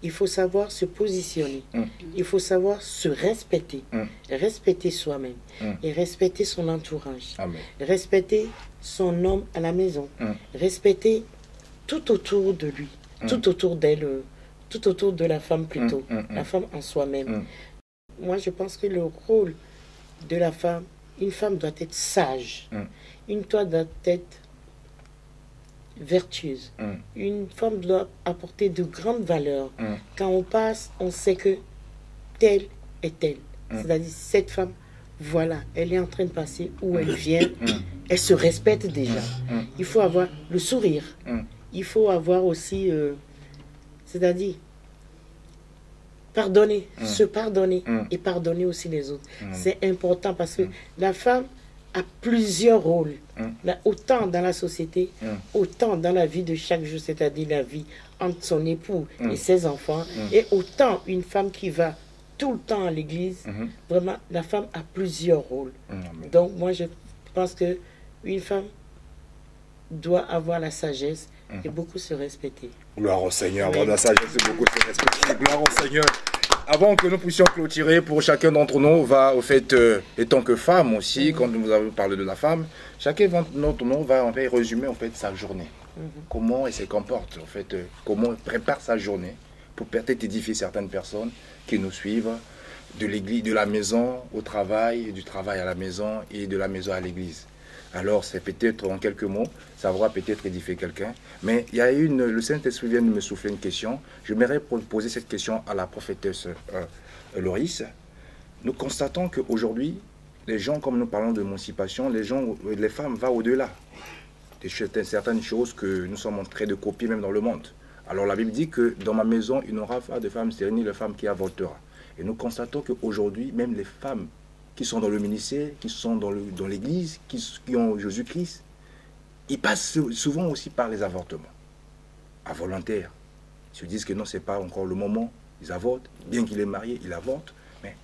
Il faut savoir se positionner. Il faut savoir se respecter. Respecter soi-même. Et respecter son entourage. Amen. Respecter son homme à la maison. Respecter tout autour de lui. Tout autour d'elle. Tout autour de la femme plutôt. La femme en soi-même. Moi, je pense que le rôle de la femme, une femme doit être sage. Une femme doit être vertueuse. Une femme doit apporter de grandes valeurs. Quand on passe, on sait que telle est telle. C'est-à-dire, cette femme, voilà, elle est en train de passer où elle vient. Elle se respecte déjà. Il faut avoir le sourire. Il faut avoir aussi, c'est-à-dire, pardonner, se pardonner et pardonner aussi les autres. C'est important parce que la femme a plusieurs rôles. Autant dans la société, autant dans la vie de chaque jour, c'est-à-dire la vie entre son époux et ses enfants, et autant une femme qui va tout le temps à l'église. Vraiment, la femme a plusieurs rôles. Donc, moi, je pense que une femme doit avoir la sagesse et beaucoup se respecter. Gloire au Seigneur, avoir la sagesse et beaucoup se respecter. Gloire au Seigneur. Avant que nous puissions clôturer, pour chacun d'entre nous, va, au fait, étant que femme aussi, quand nous avons parlé de la femme, chacun d'entre nous va en fait, résumer en fait, sa journée. Comment elle se comporte, en fait, comment elle prépare sa journée pour peut-être édifier certaines personnes qui nous suivent de l'église, de la maison au travail, du travail à la maison et de la maison à l'église. Alors, c'est peut-être, en quelques mots, ça va peut-être édifier quelqu'un. Mais il y a le Saint-Esprit vient de me souffler une question. J'aimerais poser cette question à la prophétesse Loris. Nous constatons qu'aujourd'hui, les gens, comme nous parlons d'émancipation, les femmes vont au-delà de certaines choses que nous sommes en train de copier même dans le monde. Alors la Bible dit que dans ma maison, il n'y aura pas de femme stérile ni de femme qui avortera. Et nous constatons qu'aujourd'hui, même les femmes qui sont dans le ministère, qui sont dans l'église, qui ont Jésus-Christ, ils passent souvent aussi par les avortements, involontaires. Ils se disent que non, ce n'est pas encore le moment, ils avortent, bien qu'il est marié, il avorte, mais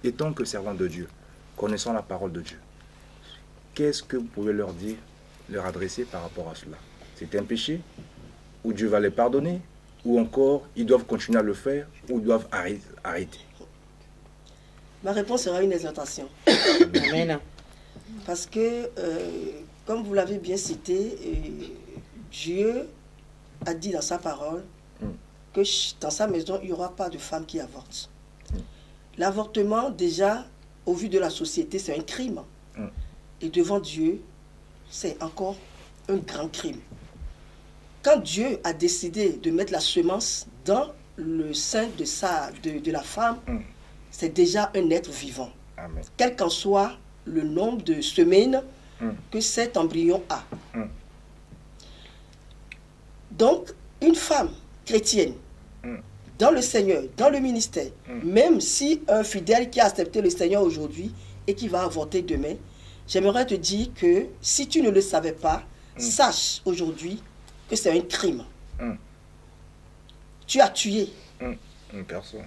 étant que servant de Dieu, connaissant la parole de Dieu, qu'est-ce que vous pouvez leur dire, leur adresser par rapport à cela? C'est un péché, ou Dieu va les pardonner, ou encore ils doivent continuer à le faire, ou ils doivent arrêter? Ma réponse sera une exhortation. Amen. Parce que, comme vous l'avez bien cité, Dieu a dit dans sa parole que dans sa maison, il n'y aura pas de femme qui avorte. L'avortement, déjà, au vu de la société, c'est un crime. Et devant Dieu, c'est encore un grand crime. Quand Dieu a décidé de mettre la semence dans le sein de la femme, c'est déjà un être vivant. Amen. Quel qu'en soit le nombre de semaines que cet embryon a. Donc, une femme chrétienne, dans le Seigneur, dans le ministère, même si un fidèle qui a accepté le Seigneur aujourd'hui et qui va avorter demain, j'aimerais te dire que si tu ne le savais pas, sache aujourd'hui que c'est un crime. Tu as tué une personne,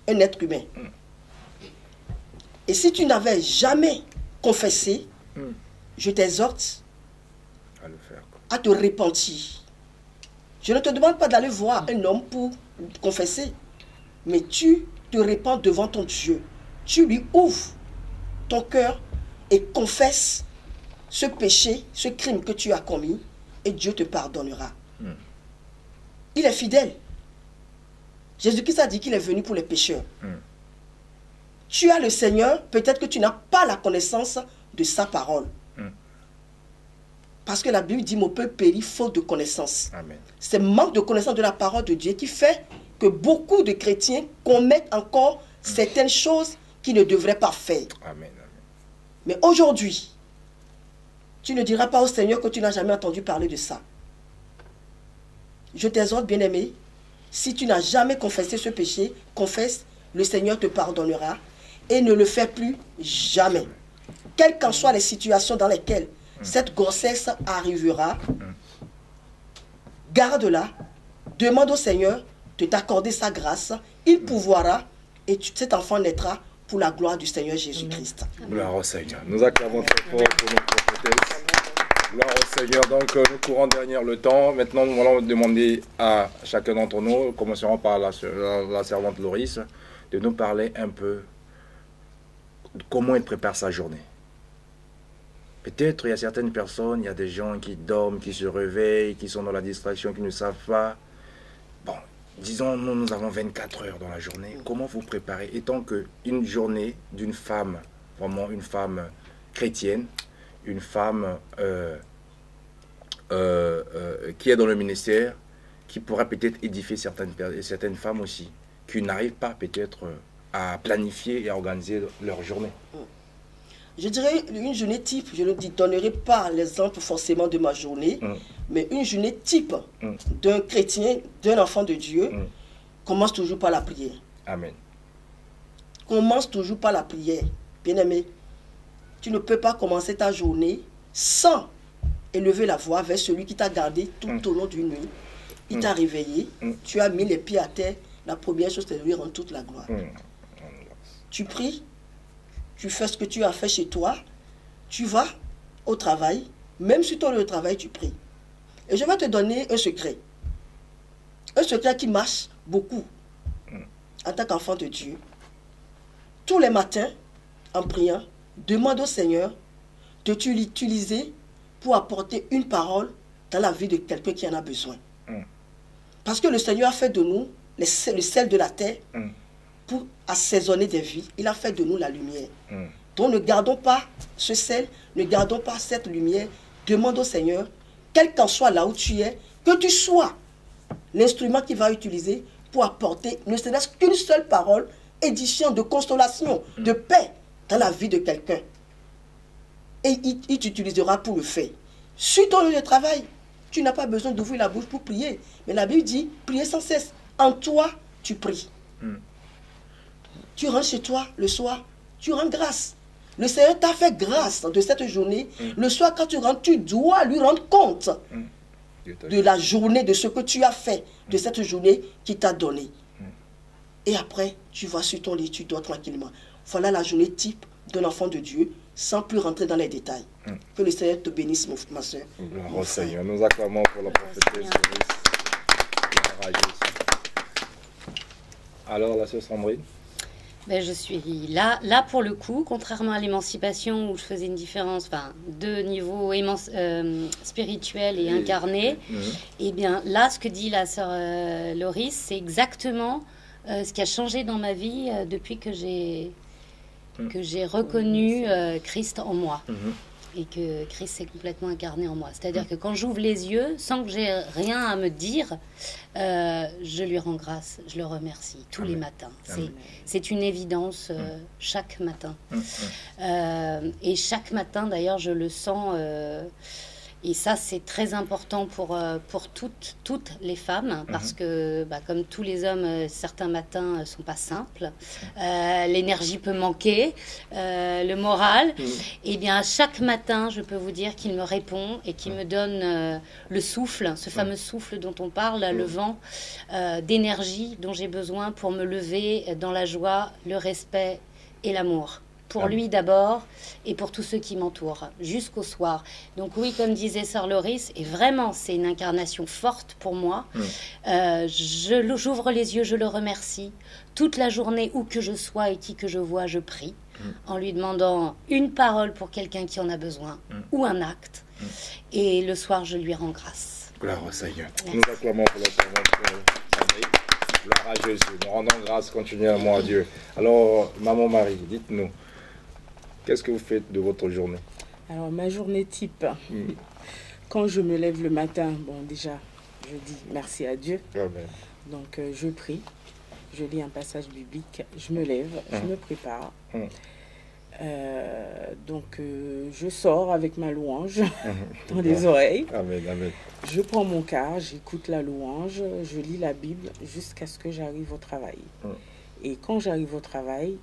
un être humain. Et si tu n'avais jamais confessé, je t'exhorte à te repentir. Je ne te demande pas d'aller voir un homme pour confesser, mais tu te repens devant ton Dieu. Tu lui ouvres ton cœur et confesse ce péché, ce crime que tu as commis, et Dieu te pardonnera. Il est fidèle. Jésus-Christ a dit qu'il est venu pour les pécheurs. Tu as le Seigneur, peut-être que tu n'as pas la connaissance de sa parole. Parce que la Bible dit, mon peuple périt faute de connaissance. C'est manque de connaissance de la parole de Dieu qui fait que beaucoup de chrétiens commettent encore certaines choses qu'ils ne devraient pas faire. Mais aujourd'hui, tu ne diras pas au Seigneur que tu n'as jamais entendu parler de ça. Je t'exhorte, bien-aimé, si tu n'as jamais confessé ce péché, confesse, le Seigneur te pardonnera et ne le fais plus jamais. Quelles qu'en soient les situations dans lesquelles cette grossesse arrivera, garde-la, demande au Seigneur de t'accorder sa grâce, il pourvoira et cet enfant naîtra pour la gloire du Seigneur Jésus-Christ. Gloire au Seigneur. Nous acclamons très fort pour notre prophétesse. Gloire au Seigneur. Donc, nous courons derrière le temps. Maintenant, nous allons demander à chacun d'entre nous, commencerons par la servante Loris, de nous parler un peu de comment elle prépare sa journée. Peut-être il y a certaines personnes, il y a des gens qui dorment, qui se réveillent, qui sont dans la distraction, qui ne savent pas. Bon, disons, nous avons 24 heures dans la journée. Comment vous préparez? Étant qu'une journée d'une femme, vraiment une femme chrétienne, une femme qui est dans le ministère, qui pourra peut-être édifier certaines femmes aussi, qui n'arrivent pas peut-être à planifier et à organiser leur journée. Je dirais une journée type, je ne donnerai pas l'exemple forcément de ma journée, mais une journée type d'un chrétien, d'un enfant de Dieu, commence toujours par la prière. Amen. Commence toujours par la prière. Bien-aimé, tu ne peux pas commencer ta journée sans élever la voix vers celui qui t'a gardé tout au long d'une nuit. Il t'a réveillé, tu as mis les pieds à terre. La première chose, c'est de lui rendre toute la gloire. Tu pries, tu fais ce que tu as fait chez toi, tu vas au travail, même sur ton lieu de travail, tu pries. Et je vais te donner un secret. Un secret qui marche beaucoup en tant qu'enfant de Dieu. Tous les matins, en priant, demande au Seigneur de t'utiliser pour apporter une parole dans la vie de quelqu'un qui en a besoin. Parce que le Seigneur a fait de nous le sel de la terre pour assaisonner des vies. Il a fait de nous la lumière. Donc ne gardons pas ce sel, ne gardons pas cette lumière. Demande au Seigneur, quel qu'en soit là où tu es, que tu sois l'instrument qu'il va utiliser pour apporter ne serait-ce qu'une seule parole édifiante de consolation, de paix dans la vie de quelqu'un. Et il t'utilisera pour le faire. Sur ton lieu de travail, tu n'as pas besoin d'ouvrir la bouche pour prier. Mais la Bible dit, priez sans cesse. En toi, tu pries. Tu rentres chez toi le soir, tu rends grâce. Le Seigneur t'a fait grâce de cette journée. Le soir, quand tu rentres, tu dois lui rendre compte de la journée, de ce que tu as fait, de cette journée qu'il t'a donnée. Et après, tu vas sur ton lit, tu dors tranquillement. Voilà la journée type d'un enfant de Dieu, sans plus rentrer dans les détails. Que le Seigneur te bénisse, ma soeur. Gloire au Seigneur. Nous acclamons pour la prophétesse. Alors, la sœur Sandrine? Ben, je suis là pour le coup, contrairement à l'émancipation où je faisais une différence, de niveau spirituel et incarné. Et bien là, ce que dit la sœur Loris, c'est exactement ce qui a changé dans ma vie depuis que j'ai reconnu Christ en moi. Et que Christ s'est complètement incarné en moi. C'est-à-dire que quand j'ouvre les yeux, sans que j'ai rien à me dire, je lui rends grâce, je le remercie tous les matins. C'est une évidence chaque matin. Et chaque matin, d'ailleurs, je le sens... et ça, c'est très important pour toutes les femmes, parce que, comme tous les hommes, certains matins ne sont pas simples. L'énergie peut manquer, le moral. Et bien, chaque matin, je peux vous dire qu'il me répond et qu'il me donne le souffle, ce fameux souffle dont on parle, le vent d'énergie dont j'ai besoin pour me lever dans la joie, le respect et l'amour. Pour lui d'abord et pour tous ceux qui m'entourent, jusqu'au soir. Donc oui, comme disait Sœur Loris, et vraiment c'est une incarnation forte pour moi, j'ouvre les yeux, je le remercie. Toute la journée, où que je sois et qui que je vois, je prie, en lui demandant une parole pour quelqu'un qui en a besoin, ou un acte. Et le soir, je lui rends grâce. Gloire au Seigneur. Nous acclamons pour la servante Sandrine. Gloire à Jésus. Nous rendons grâce continuellement à Dieu. Alors, Maman Marie, dites-nous, qu'est-ce que vous faites de votre journée? Alors, ma journée type, quand je me lève le matin, déjà, je dis merci à Dieu. Amen. Donc, je prie, je lis un passage biblique, je me lève, je me prépare. Donc, je sors avec ma louange dans les oreilles. Amen, amen. Je prends mon car, j'écoute la louange, je lis la Bible jusqu'à ce que j'arrive au travail. Et quand j'arrive au travail,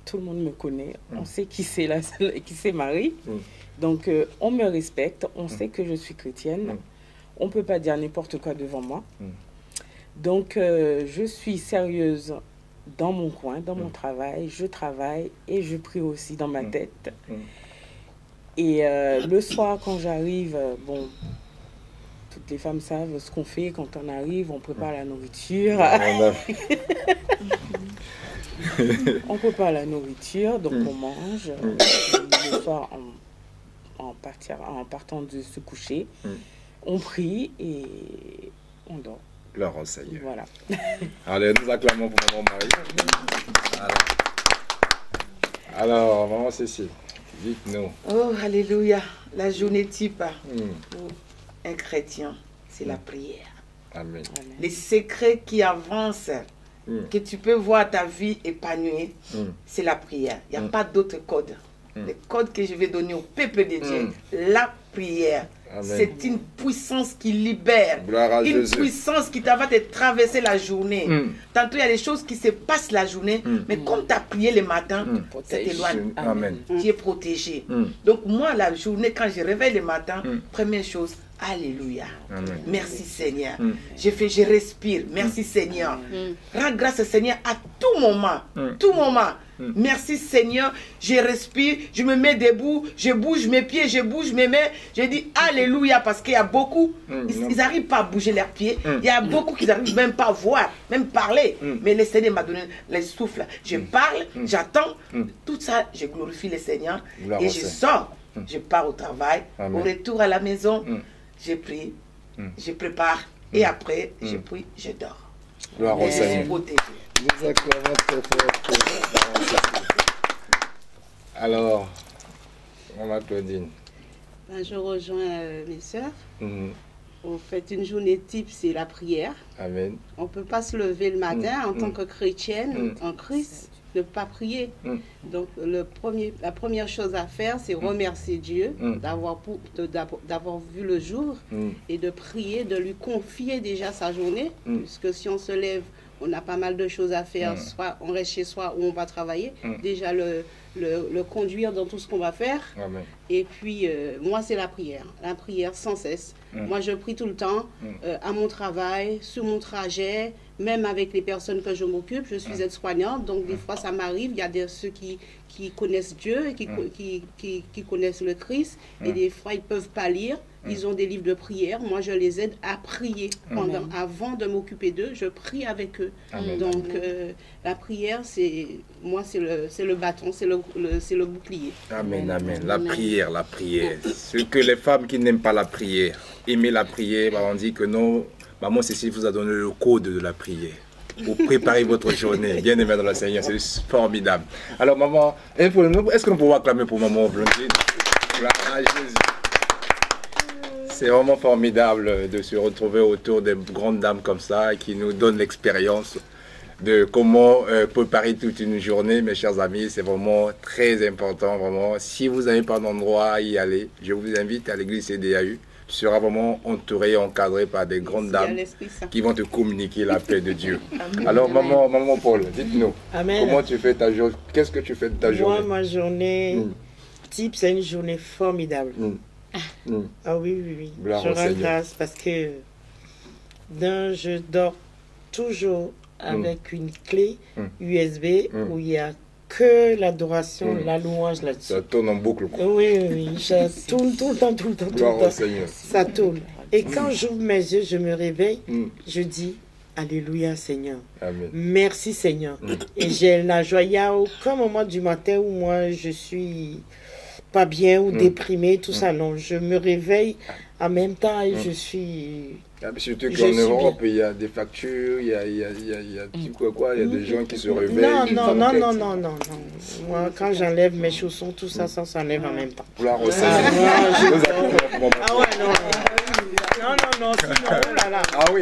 tout le monde me connaît, on sait qui c'est Marie. Donc, on me respecte, on sait que je suis chrétienne. On ne peut pas dire n'importe quoi devant moi. Donc, je suis sérieuse dans mon coin, dans mon travail. Je travaille et je prie aussi dans ma tête. Et le soir, quand j'arrive, toutes les femmes savent ce qu'on fait quand on arrive. On prépare la nourriture. On prépare la nourriture, donc on mange. Le soir, en partant de se coucher, on prie et on dort. Gloire au Seigneur. Voilà. Allez, nous acclamons pour Maman Marie. Alors, Maman Cécile, dites-nous. Oh, alléluia. La journée type pour un chrétien, c'est la prière. Amen. Les secrets qui avancent, que tu peux voir ta vie épanouie, c'est la prière. Il n'y a pas d'autre code. Le code que je vais donner au peuple de Dieu, la prière. C'est une puissance qui libère, une puissance qui va te traverser la journée. Tantôt, il y a des choses qui se passent la journée, mais comme tu as prié le matin, ça t'éloigne. Tu es protégé. Donc moi, la journée, quand je réveille le matin, première chose, alléluia. Merci Seigneur. Je respire. Merci Seigneur. Rends grâce Seigneur à tout moment. Tout moment. Merci Seigneur. Je respire. Je me mets debout. Je bouge mes pieds. Je bouge mes mains. Je dis alléluia parce qu'il y a beaucoup. Ils n'arrivent pas à bouger leurs pieds. Il y a beaucoup qui n'arrivent même pas à voir, même parler. Mais le Seigneur m'a donné le souffle. Je parle. J'attends. Tout ça, je glorifie le Seigneur. Et je sors. Je pars au travail. Au retour à la maison. Je prie, je prépare et après je prie, je dors. Gloire au Seigneur. Nous acclamons très fort. Alors, Maman Claudine. Ben, je rejoins mes sœurs. En fait, une journée type, c'est la prière. Amen. On ne peut pas se lever le matin en tant que chrétienne, en Christ, ne pas prier. Donc, la première chose à faire, c'est remercier Dieu d'avoir vu le jour et de prier, de lui confier déjà sa journée. Puisque si on se lève, on a pas mal de choses à faire, soit on reste chez soi ou on va travailler. Déjà, le conduire dans tout ce qu'on va faire. Amen. Et puis, moi, c'est la prière sans cesse. Moi, je prie tout le temps, à mon travail, sur mon trajet, même avec les personnes que je m'occupe. Je suis aide-soignante, donc des fois, ça m'arrive. Il y a ceux qui connaissent Dieu, qui connaissent le Christ, et des fois, ils ne peuvent pas lire. Ils ont des livres de prière. Moi, je les aide à prier. Avant de m'occuper d'eux, je prie avec eux. Amen. Donc, la prière, c'est le bâton, c'est le bouclier. Amen, amen. La prière, la prière. Ce que les femmes qui n'aiment pas la prière, aimer la prière, bah, on dit que non. Maman Cécile vous a donné le code de la prière. Pour préparer votre journée. Bien aimé dans le Seigneur, c'est formidable. Alors, maman, est-ce que nous pouvons acclamer pour maman Blondine? Gloire à Jésus. C'est vraiment formidable de se retrouver autour de grandes dames comme ça qui nous donnent l'expérience de comment préparer toute une journée, mes chers amis. C'est vraiment très important, vraiment. Si vous n'avez pas d'endroit à y aller, je vous invite à l'église CDAU. Tu seras vraiment entouré, encadré par des grandes dames qui vont te communiquer la paix de Dieu. Amen. Alors, maman Paul, dites-nous, Amen. comment tu fais ta journée? Qu'est-ce que tu fais de ta journée? Moi, ma journée type, c'est une journée formidable. Ah oui, oui, oui. Gloire je au rends Seigneur. grâce parce que je dors toujours avec une clé USB où il y a que l'adoration, la louange là-dessus. Ça tourne en boucle, quoi. Oui, oui, oui. Ça tourne tout le temps, tout le temps, tout Gloire le au temps. Seigneur. Ça tourne. Et quand j'ouvre mes yeux, je me réveille, je dis Alléluia Seigneur. Amen. Merci Seigneur. Et j'ai la joie. Il n'y a aucun moment du matin où moi je suis pas bien ou déprimée, tout ça. Non, je me réveille en même temps et je suis... Surtout qu'en Europe, il y a des factures, il y a des gens qui se réveillent. Non. Moi, quand j'enlève mes chaussons, tout ça, ça s'enlève en même temps. Gloire au Seigneur. Ah ouais, non, sinon, oh là là. Ah oui.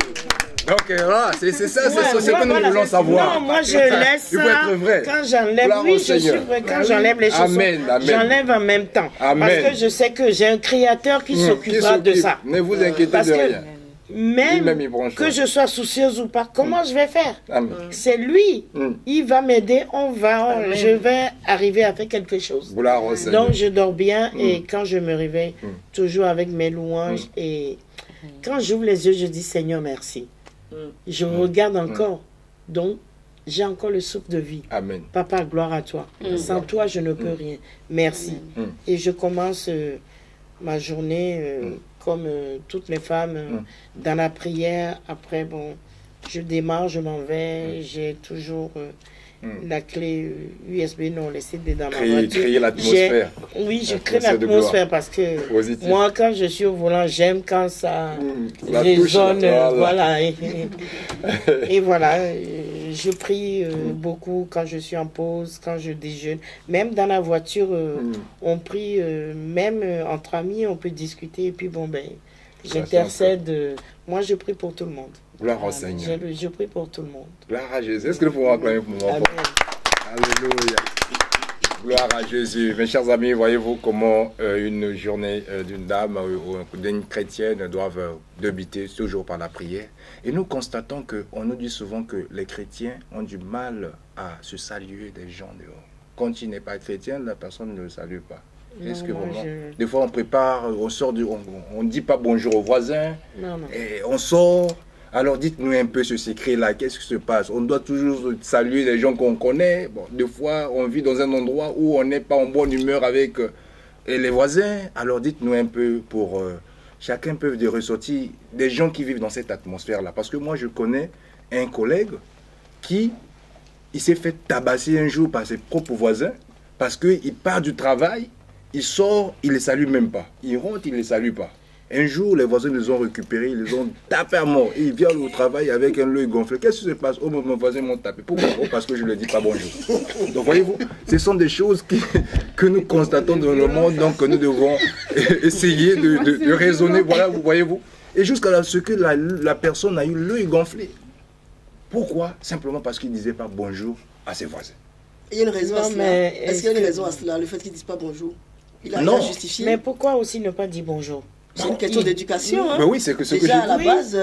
Donc voilà, c'est ça, c'est ce que nous voulons savoir. Non, moi je laisse ça. Il faut être vrai. Quand j'enlève, oui, je suis vrai. Quand j'enlève les chaussons, j'enlève en même temps. Amen. Parce que je sais que j'ai un créateur qui s'occupera de ça. Ne vous inquiétez de rien. Même que je sois soucieuse ou pas, comment je vais faire? C'est lui. Il va m'aider, je vais arriver à faire quelque chose. Donc je dors bien et quand je me réveille, toujours avec mes louanges et quand j'ouvre les yeux, je dis Seigneur merci. Je regarde encore. Donc j'ai encore le souffle de vie. Amen. Papa, gloire à toi. Sans toi, je ne peux rien. Merci. Et je commence ma journée comme toutes les femmes dans la prière. Après, bon, je démarre, je m'en vais. J'ai toujours la clé USB non laissée dans ma voiture. Créer l'atmosphère. Oui, je crée l'atmosphère parce que positif. Moi, quand je suis au volant, j'aime quand ça résonne. Voilà. Et voilà, je prie beaucoup quand je suis en pause, quand je déjeune. Même dans la voiture, on prie, même entre amis, on peut discuter. Et puis bon, ben, j'intercède. Moi, je prie pour tout le monde. Gloire au Seigneur. Je prie pour tout le monde. Gloire à Jésus. Est-ce que nous pouvons acclamer pour moi? Alléluia. Gloire à Jésus. Mes chers amis, voyez-vous comment une journée d'une dame ou d'une chrétienne doivent débuter toujours par la prière. Et nous constatons qu'on nous dit souvent que les chrétiens ont du mal à se saluer des gens dehors. Quand tu n'es pas chrétien, la personne ne le salue pas. Est-ce que vraiment... Des fois, on prépare, on sort, on ne dit pas bonjour aux voisins, et on sort. Alors, dites-nous un peu ce secret-là, qu'est-ce qui se passe? On doit toujours saluer les gens qu'on connaît. Bon, des fois, on vit dans un endroit où on n'est pas en bonne humeur avec les voisins. Alors, dites-nous un peu pour... chacun peut ressortir des gens qui vivent dans cette atmosphère-là. Parce que moi, je connais un collègue qui il s'est fait tabasser un jour par ses propres voisins parce qu'il part du travail, il sort, il ne les salue même pas. Il rentre, il ne les salue pas. Un jour, les voisins les ont récupérés, ils les ont tapés à mort. Et ils viennent au travail avec un œil gonflé. Qu'est-ce qui se passe? Oh, mon voisin m'a tapé. Pourquoi? Oh, parce que je ne lui dis pas bonjour. Donc, voyez-vous, ce sont des choses que nous constatons dans le monde, donc que nous devons essayer de raisonner. Voilà, voyez-vous. Et jusqu'à ce que la personne a eu l'œil gonflé. Pourquoi? Simplement parce qu'il ne disait pas bonjour à ses voisins. Il y a une raison à cela. Est-ce qu'il y a une raison à cela, le fait qu'ils ne disent pas bonjour? Il a justifié. Mais pourquoi aussi ne pas dire bonjour? C'est une question d'éducation. Hein. Mais oui, c'est ce que déjà, à la base...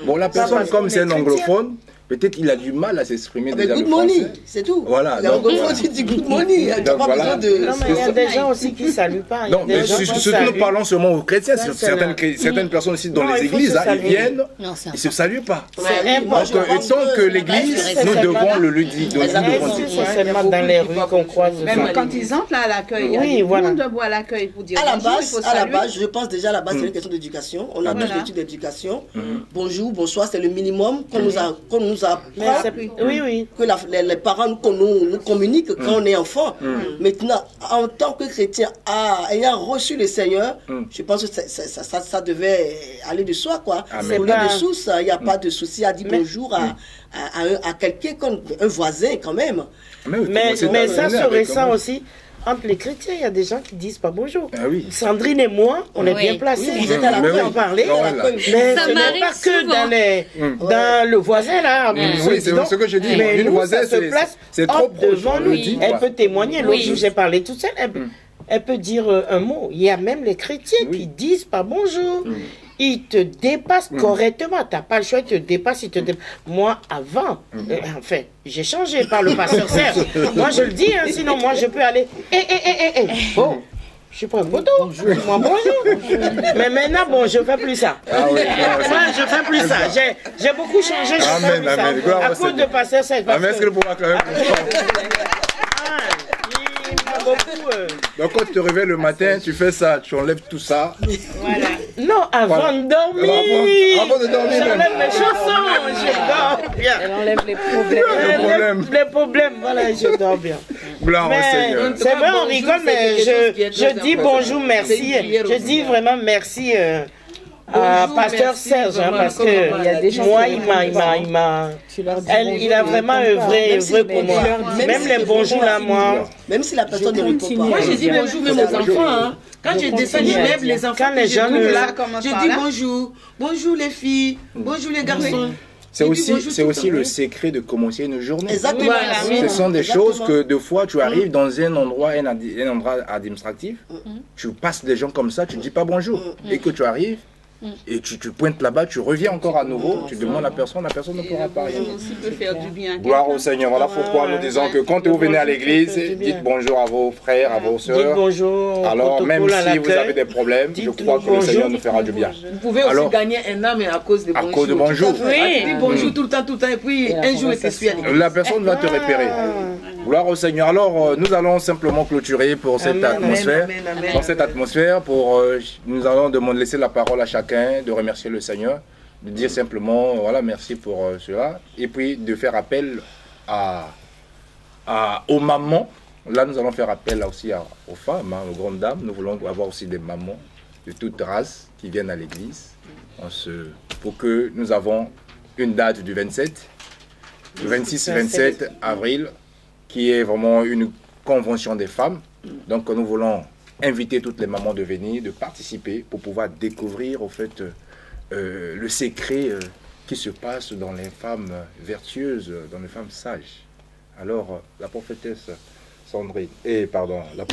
Bon, la personne, comme c'est un anglophone, peut-être qu'il a du mal à s'exprimer déjà good money, c'est tout. Voilà. Donc, anglophone, tu dis good money. Tu n'as pas besoin de... Non, mais il y a des gens aussi qui ne saluent pas. Non, mais nous parlons seulement aux chrétiens. Certaines personnes ici dans les églises, ils viennent, ils ne se saluent pas. C'est important. Donc, tant que l'église, nous devons le dire. C'est seulement dans les rues qu'on croise. Même quand ils entrent là à l'accueil, il y a tout le monde debout à l'accueil pour dire bonjour, il faut saluer. À la base, je pense déjà à la base, c'est une question d'éducation. On a tous l'étude d'éducation. Bonjour, bonsoir, c'est le minimum qu'on nous a oui. Que les parents nous communiquent quand on est enfant. Maintenant, en tant que chrétien, ayant reçu le Seigneur, je pense que ça devait aller de soi, quoi. Au lieu de source, il n'y a pas de souci à dire bonjour à quelqu'un, un voisin quand même. Mais ça se ressent aussi. Entre les chrétiens, il y a des gens qui disent pas bonjour. Ah oui. Sandrine et moi, on est bien placés. Vous êtes à la fin en parler. Mais ce n'est pas que dans le voisin là. Oui, c'est ce que je dis. Mais une voisine, c'est trop devant nous. Elle peut témoigner. L'autre jour, j'ai parlé toute seule. Elle peut dire un mot. Il y a même les chrétiens qui disent pas bonjour. Ils te dépassent correctement. Tu n'as pas le choix, ils te dépassent, Moi, avant, enfin, j'ai changé par le pasteur Serge. Moi, je le dis, sinon, moi, je peux aller. Bon, je suis pas un poteau. Moi, bonjour. Mais maintenant, bon, je ne fais plus ça. Moi, je ne fais plus ça. J'ai beaucoup changé, je ne fais plus ça. À cause de pasteur Serge. Donc quand tu te réveilles le matin, tu fais ça, tu enlèves tout ça. Voilà. Non, avant de dormir. Avant de dormir. J'enlève mes chaussons, je dors bien. Elle enlève les problèmes. Les problèmes, voilà, je dors bien. Gloire au Seigneur. C'est vrai, on rigole, mais je dis bonjour, merci. Je dis vraiment merci pasteur Serge, parce que moi, il a vraiment œuvré pour moi. Même les bonjours là, moi. Même si la personne ne répond pas. Moi, je dis bonjour même aux enfants. Quand je descends l'immeuble, les enfants, quand les gens je dis bonjour. Bonjour les filles, bonjour les garçons. C'est aussi le secret de commencer une journée. Exactement. Ce sont des choses que des fois tu arrives dans un endroit administratif, tu passes des gens comme ça, tu ne dis pas bonjour. Et que tu arrives, et tu pointes là-bas, tu reviens encore à nouveau, tu demandes à la personne ne pourra pas rien. Peut faire du bien. Gloire au Seigneur. Voilà pourquoi nous disons que quand vous venez à l'église, dites bonjour à vos frères, à vos sœurs. Dites bonjour. Alors même si vous avez des problèmes, je crois que le Seigneur nous fera du bien. Vous pouvez aussi gagner un âme à cause de bonjour. À cause de bonjour. Oui. Dis bonjour tout le temps, et puis un jour tu suis à l'église. La personne va te repérer. Gloire au Seigneur. Alors nous allons simplement clôturer pour cette atmosphère. Dans cette atmosphère, nous allons laisser la parole à chacun, de remercier le Seigneur, de dire simplement voilà, merci pour cela, et puis de faire appel aux mamans. Là, nous allons faire appel aussi aux femmes, aux grandes dames. Nous voulons avoir aussi des mamans de toute race qui viennent à l'église pour que nous avons une date du 26-27 avril, qui est vraiment une convention des femmes. Donc, nous voulons inviter toutes les mamans de venir, de participer pour pouvoir découvrir au fait le secret qui se passe dans les femmes vertueuses, dans les femmes sages. Alors, la prophétesse Sandrine, la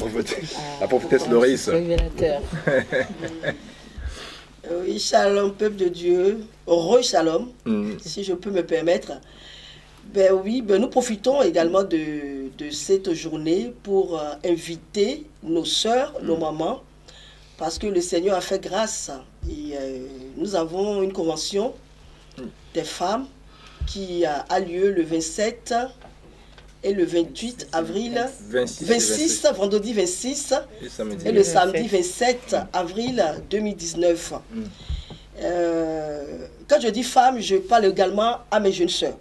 prophétesse Loris. Révélateur. Oui, shalom, peuple de Dieu, re-shalom, si je peux me permettre. Nous profitons également de cette journée pour inviter nos sœurs, nos mamans, parce que le Seigneur a fait grâce. Et nous avons une convention des femmes qui a lieu le 27 et le 28 avril, 26, vendredi 26 et le samedi 27 avril 2019. Quand je dis femmes, je parle également à mes jeunes sœurs.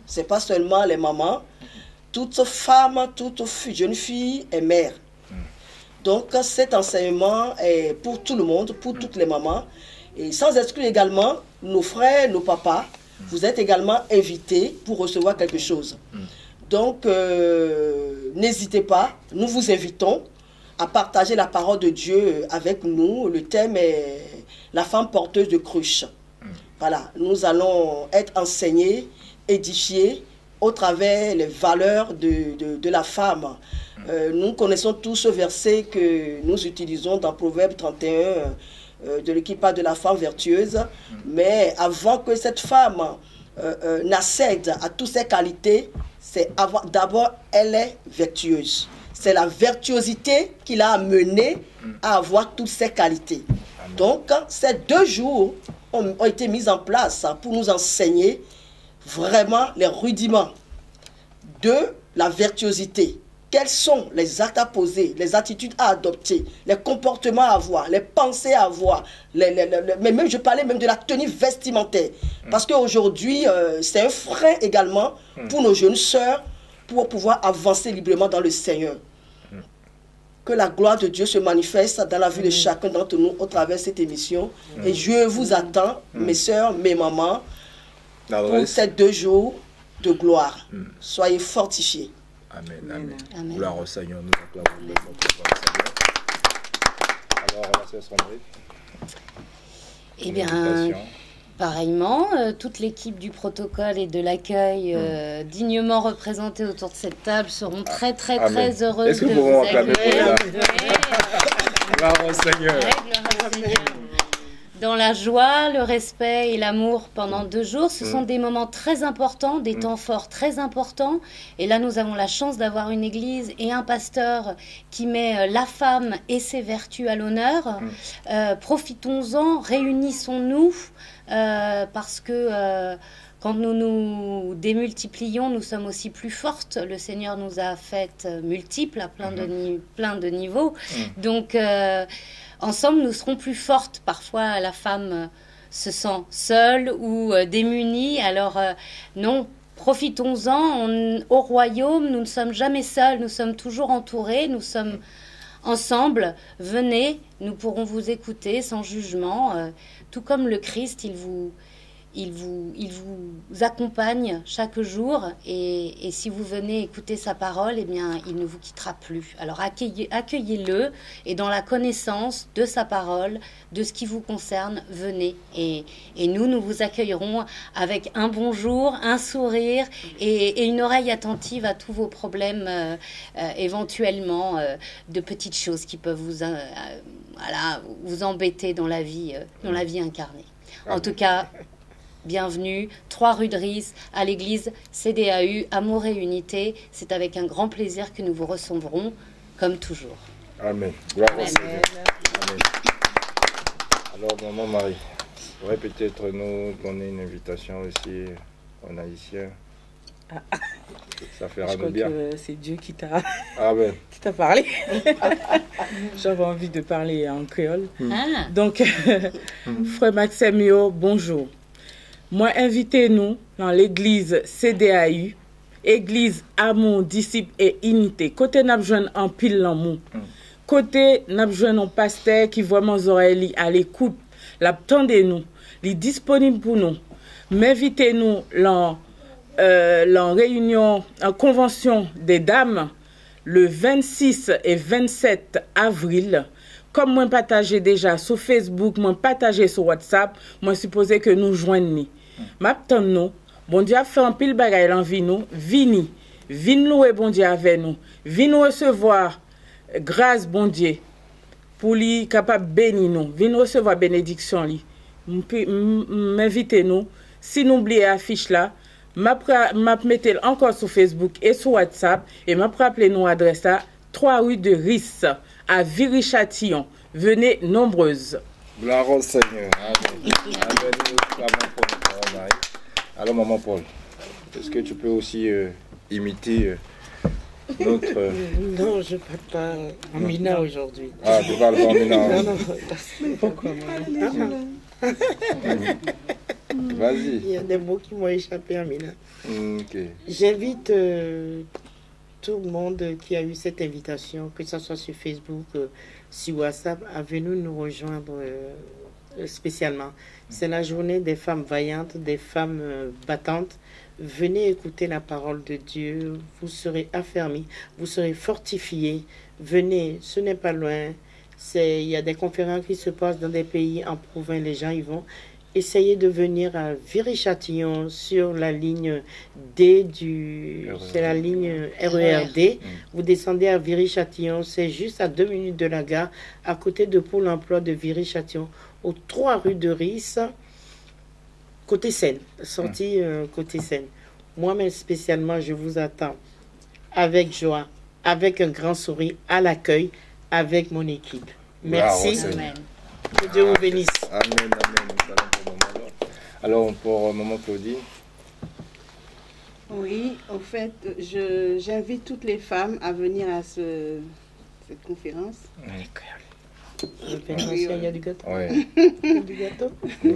Ce n'est pas seulement les mamans. Toute femme, toute jeune fille est mère. Donc cet enseignement est pour tout le monde, pour toutes les mamans. Et sans exclure également nos frères, nos papas, vous êtes également invités pour recevoir quelque chose. Donc n'hésitez pas, nous vous invitons à partager la parole de Dieu avec nous. Le thème est la femme porteuse de cruche. Voilà, nous allons être enseignés, édifiés au travers les valeurs de la femme. Nous connaissons tous ce verset que nous utilisons dans Proverbe 31 de l'équipage de la femme vertueuse. Mais avant que cette femme n'accède à toutes ses qualités, c'est d'abord elle est vertueuse. C'est la vertuosité qui l'a amenée à avoir toutes ses qualités. Donc, ces 2 jours ont été mis en place pour nous enseigner vraiment les rudiments de la vertuosité. Quels sont les actes à poser, les attitudes à adopter, les comportements à avoir, les pensées à avoir, mais même, je parlais même de la tenue vestimentaire. Parce qu'aujourd'hui, c'est un frein également pour nos jeunes sœurs pour pouvoir avancer librement dans le Seigneur. Que la gloire de Dieu se manifeste dans la vie de chacun d'entre nous au travers de cette émission. Et je vous attends, mes sœurs, mes mamans, pour ces 2 jours de gloire. Soyez fortifiés. Amen, amen. Amen. Gloire au Seigneur, nous acclamons notre Seigneur. Alors, la sœur Sandrine. Eh bien, pareillement, toute l'équipe du protocole et de l'accueil dignement représentée autour de cette table seront très heureuses de vous accueillir. Gloire au Seigneur. Dans la joie, le respect et l'amour pendant 2 jours, ce sont des moments très importants, des temps forts très importants. Et là, nous avons la chance d'avoir une église et un pasteur qui met la femme et ses vertus à l'honneur. Profitons-en, réunissons-nous, parce que quand nous nous démultiplions, nous sommes aussi plus fortes. Le Seigneur nous a faites multiples à plein de niveaux. Donc, ensemble, nous serons plus fortes. Parfois, la femme se sent seule ou démunie. Alors, non, profitons-en. Au royaume, nous ne sommes jamais seuls. Nous sommes toujours entourés. Nous sommes ensemble. Venez, nous pourrons vous écouter sans jugement. Tout comme le Christ, il vous accompagne chaque jour et si vous venez écouter sa parole, eh bien, il ne vous quittera plus. Alors accueillez-le et dans la connaissance de sa parole, de ce qui vous concerne, venez. Et nous vous accueillerons avec un bonjour, un sourire et une oreille attentive à tous vos problèmes, éventuellement de petites choses qui peuvent vous embêter dans la vie incarnée. En tout cas, bienvenue, 3 rue de Ries, à l'église CDAU, Amour et Unité. C'est avec un grand plaisir que nous vous recevrons, comme toujours. Amen. Gloire au Seigneur. Amen. Alors, maman Marie, il faudrait peut-être nous donner une invitation aussi en haïtien. Ça fera nous bien. C'est Dieu qui t'a parlé. J'avais envie de parler en créole. Donc, frère Maximio, bonjour. Moi, invitez-nous dans l'église CDAU, église Amour, Disciples et Unité. Côté n'a besoin en pile l'amour. Côté n'a besoin un pasteur qui vraiment oreilles à l'écoute. L'attendez-nous, il est disponible pour nous. M'invitez-nous dans réunion, en convention des dames, le 26 et 27 avril. Comme moi partagé déjà sur Facebook, moi partagé sur WhatsApp, moi supposé que nous joignons. M'attend nous, bon Dieu a fait un pile bagaille dans vie nous, vini louer bon Dieu avec nous, vini recevoir grâce bon Dieu pour lui capable bénir nous, vini recevoir bénédiction lui. M'invitez nous, si nous oubliez affiche là, m'a mettre encore sur Facebook et sur WhatsApp et m'a rappelé nos adresses à 3 rue de Ries à Viry-Châtillon. Venez nombreuses. Gloire au Seigneur. Amen. Amen. Alors, maman Paul, est-ce que tu peux aussi imiter notre... Non, je ne parle pas Amina aujourd'hui. Ah, tu parles pas Amina. Non. Pourquoi Vas-y. Il y a des mots qui m'ont échappé, Amina. Ok. J'invite tout le monde qui a eu cette invitation, que ce soit sur Facebook, sur WhatsApp, à venir nous rejoindre spécialement. C'est la journée des femmes vaillantes, des femmes battantes. Venez écouter la parole de Dieu, vous serez affermis, vous serez fortifiés. Venez, ce n'est pas loin. Il y a des conférences qui se passent dans des pays, en province, les gens y vont. Essayez de venir à Viry-Châtillon sur la ligne D c'est la ligne RERD. Vous descendez à Viry-Châtillon, c'est juste à 2 minutes de la gare, à côté de Pôle emploi de Viry-Châtillon, aux 3 rues de Ris, côté Seine, sortie côté Seine. Moi-même spécialement, je vous attends avec joie, avec un grand sourire à l'accueil, avec mon équipe. Merci. Wow, Amen. Que Dieu vous bénisse. Amen, amen. Nous allons pour maman. Alors, pour maman Claudie. Oui, au fait, j'invite toutes les femmes à venir à cette conférence. Il y a du gâteau. Oui. Du gâteau. Oui.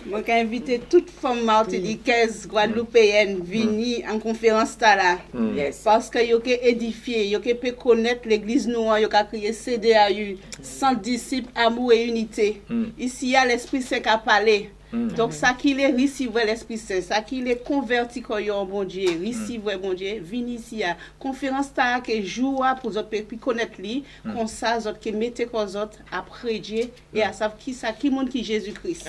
Moi, j'ai invité toute femme martiniquaise, guadeloupéenne, venir en conférence là. Yes. Parce que yo ke édifié, yo ke peut connaître l'église noire, yo ka créé CDAU, sans disciples, amour et unité. Ici, il y a l'Esprit Saint qui a parlé. Donc, ça qui est recevoir l'Esprit Saint, ça qui est converti comme un bon Dieu, recevoir bon Dieu, venir ici à conférence ta que joue pour autres puis connaître lui, comme ça autres qui mettez aux autres après Dieu et à savoir qui monde qui Jésus-Christ.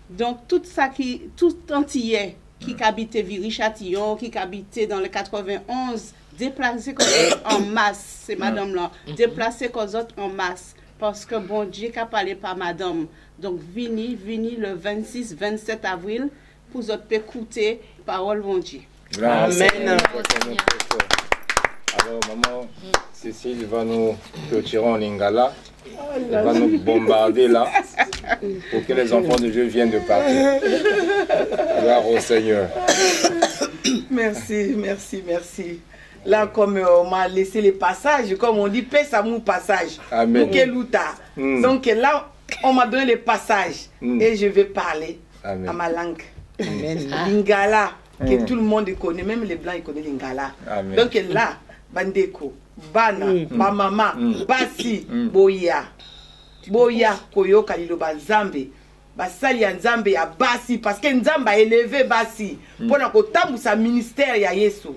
Donc tout ça qui tout entier qui habitait Viry-Châtillon, qui habitait dans le 91, déplacé en masse, c'est madame là, déplacé aux autres en masse parce que bon Dieu qui a parlé par madame. Donc, vini le 26-27 avril pour vous écouter parole de Dieu. Amen. Alors, maman Cécile va nous clôturer en lingala. Elle va nous bombarder là pour que les enfants de Dieu viennent de partir. Gloire au Seigneur. Merci, merci, merci. Là, comme on m'a laissé les passages, comme on dit, paix, ça mon passage. Amen. Donc là, on m'a donné les passages et je vais parler à ma langue. Lingala, que tout le monde connaît, même les blancs ils connaissent Lingala. Amen. Donc là, Bandeko, Bana, Bamama, Basi, Boya, Boya, Koyoka, Liloba, Zambe. Basali ya Nzambe ya Basi, parce que Nzambe a élevé Basi pour que sa ministère ya Yesu,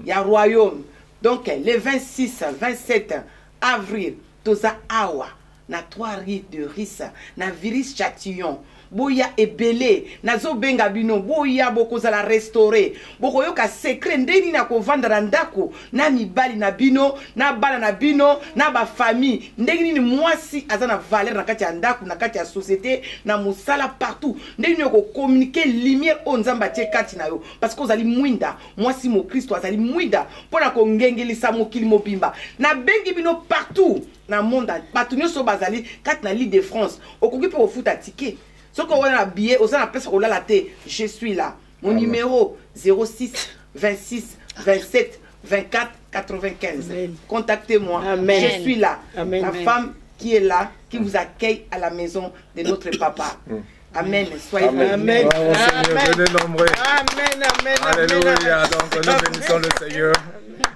ya royaume. Donc le 26, 27 avril, Toza Awa. Na 3 rives de Rissa, na Viry-Châtillon, boya ebele, na zo benga bino, boya boko za la restaurer, boko yoka secret ndeni na ko vendre ndako, na mibali na bino, na bala na bino, na ba famille, ndeni ni mwasi azana valeur na kati ya ndako, na kati ya société, na musala partout, ndeni ko communiquer lumière o Nzamba tie kati na yo, parce que ozali mwinda, mwasi mo Kristo azali mwinda, pona ko ngengelisa mokili mobimba, na bengi bino partout. Na monde bato nyonso bazali kati na l'île de France okoki pe ofuta ticket soko on a billet oza na place olala te je suis là mon numéro 06 26 27 24 95 contactez-moi. Je suis là. La femme qui est là qui vous accueille à la maison de notre papa. Amen. Soyez Amen. Amen. Venez nombreux. Amen. Amen. Alléluia. Donc nous bénissons le Seigneur.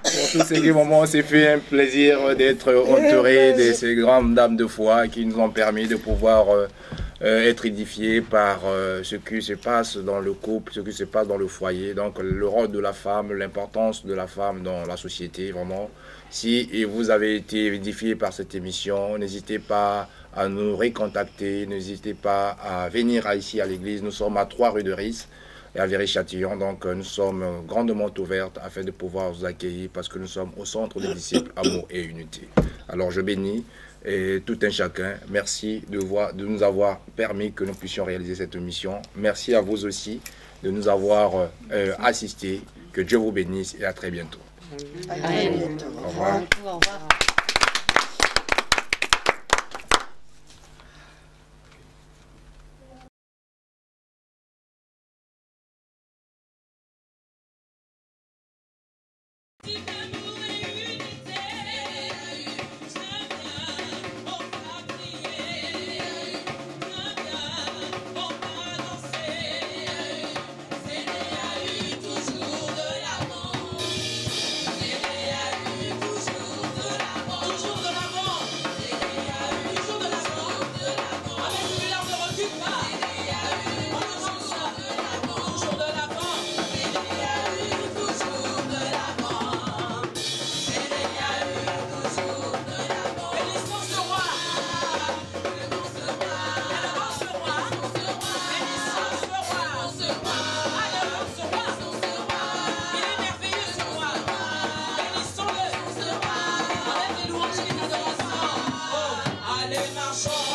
Pour tous ces moments, c'est fait un plaisir d'être entouré de ces grandes dames de foi qui nous ont permis de pouvoir être édifiés par ce qui se passe dans le couple, ce qui se passe dans le foyer. Donc le rôle de la femme, l'importance de la femme dans la société, vraiment. Si vous avez été édifiés par cette émission, n'hésitez pas à nous recontacter, n'hésitez pas à venir ici à l'église. Nous sommes à 3 rue de Ris et à Viry-Châtillon. Donc nous sommes grandement ouvertes afin de pouvoir vous accueillir parce que nous sommes au centre des disciples, amour et unité. Alors je bénis et tout un chacun. Merci de nous avoir permis que nous puissions réaliser cette mission. Merci à vous aussi de nous avoir assistés. Que Dieu vous bénisse et à très bientôt. Amen. Au revoir. Au revoir. Toujours de l'amour. l'argent.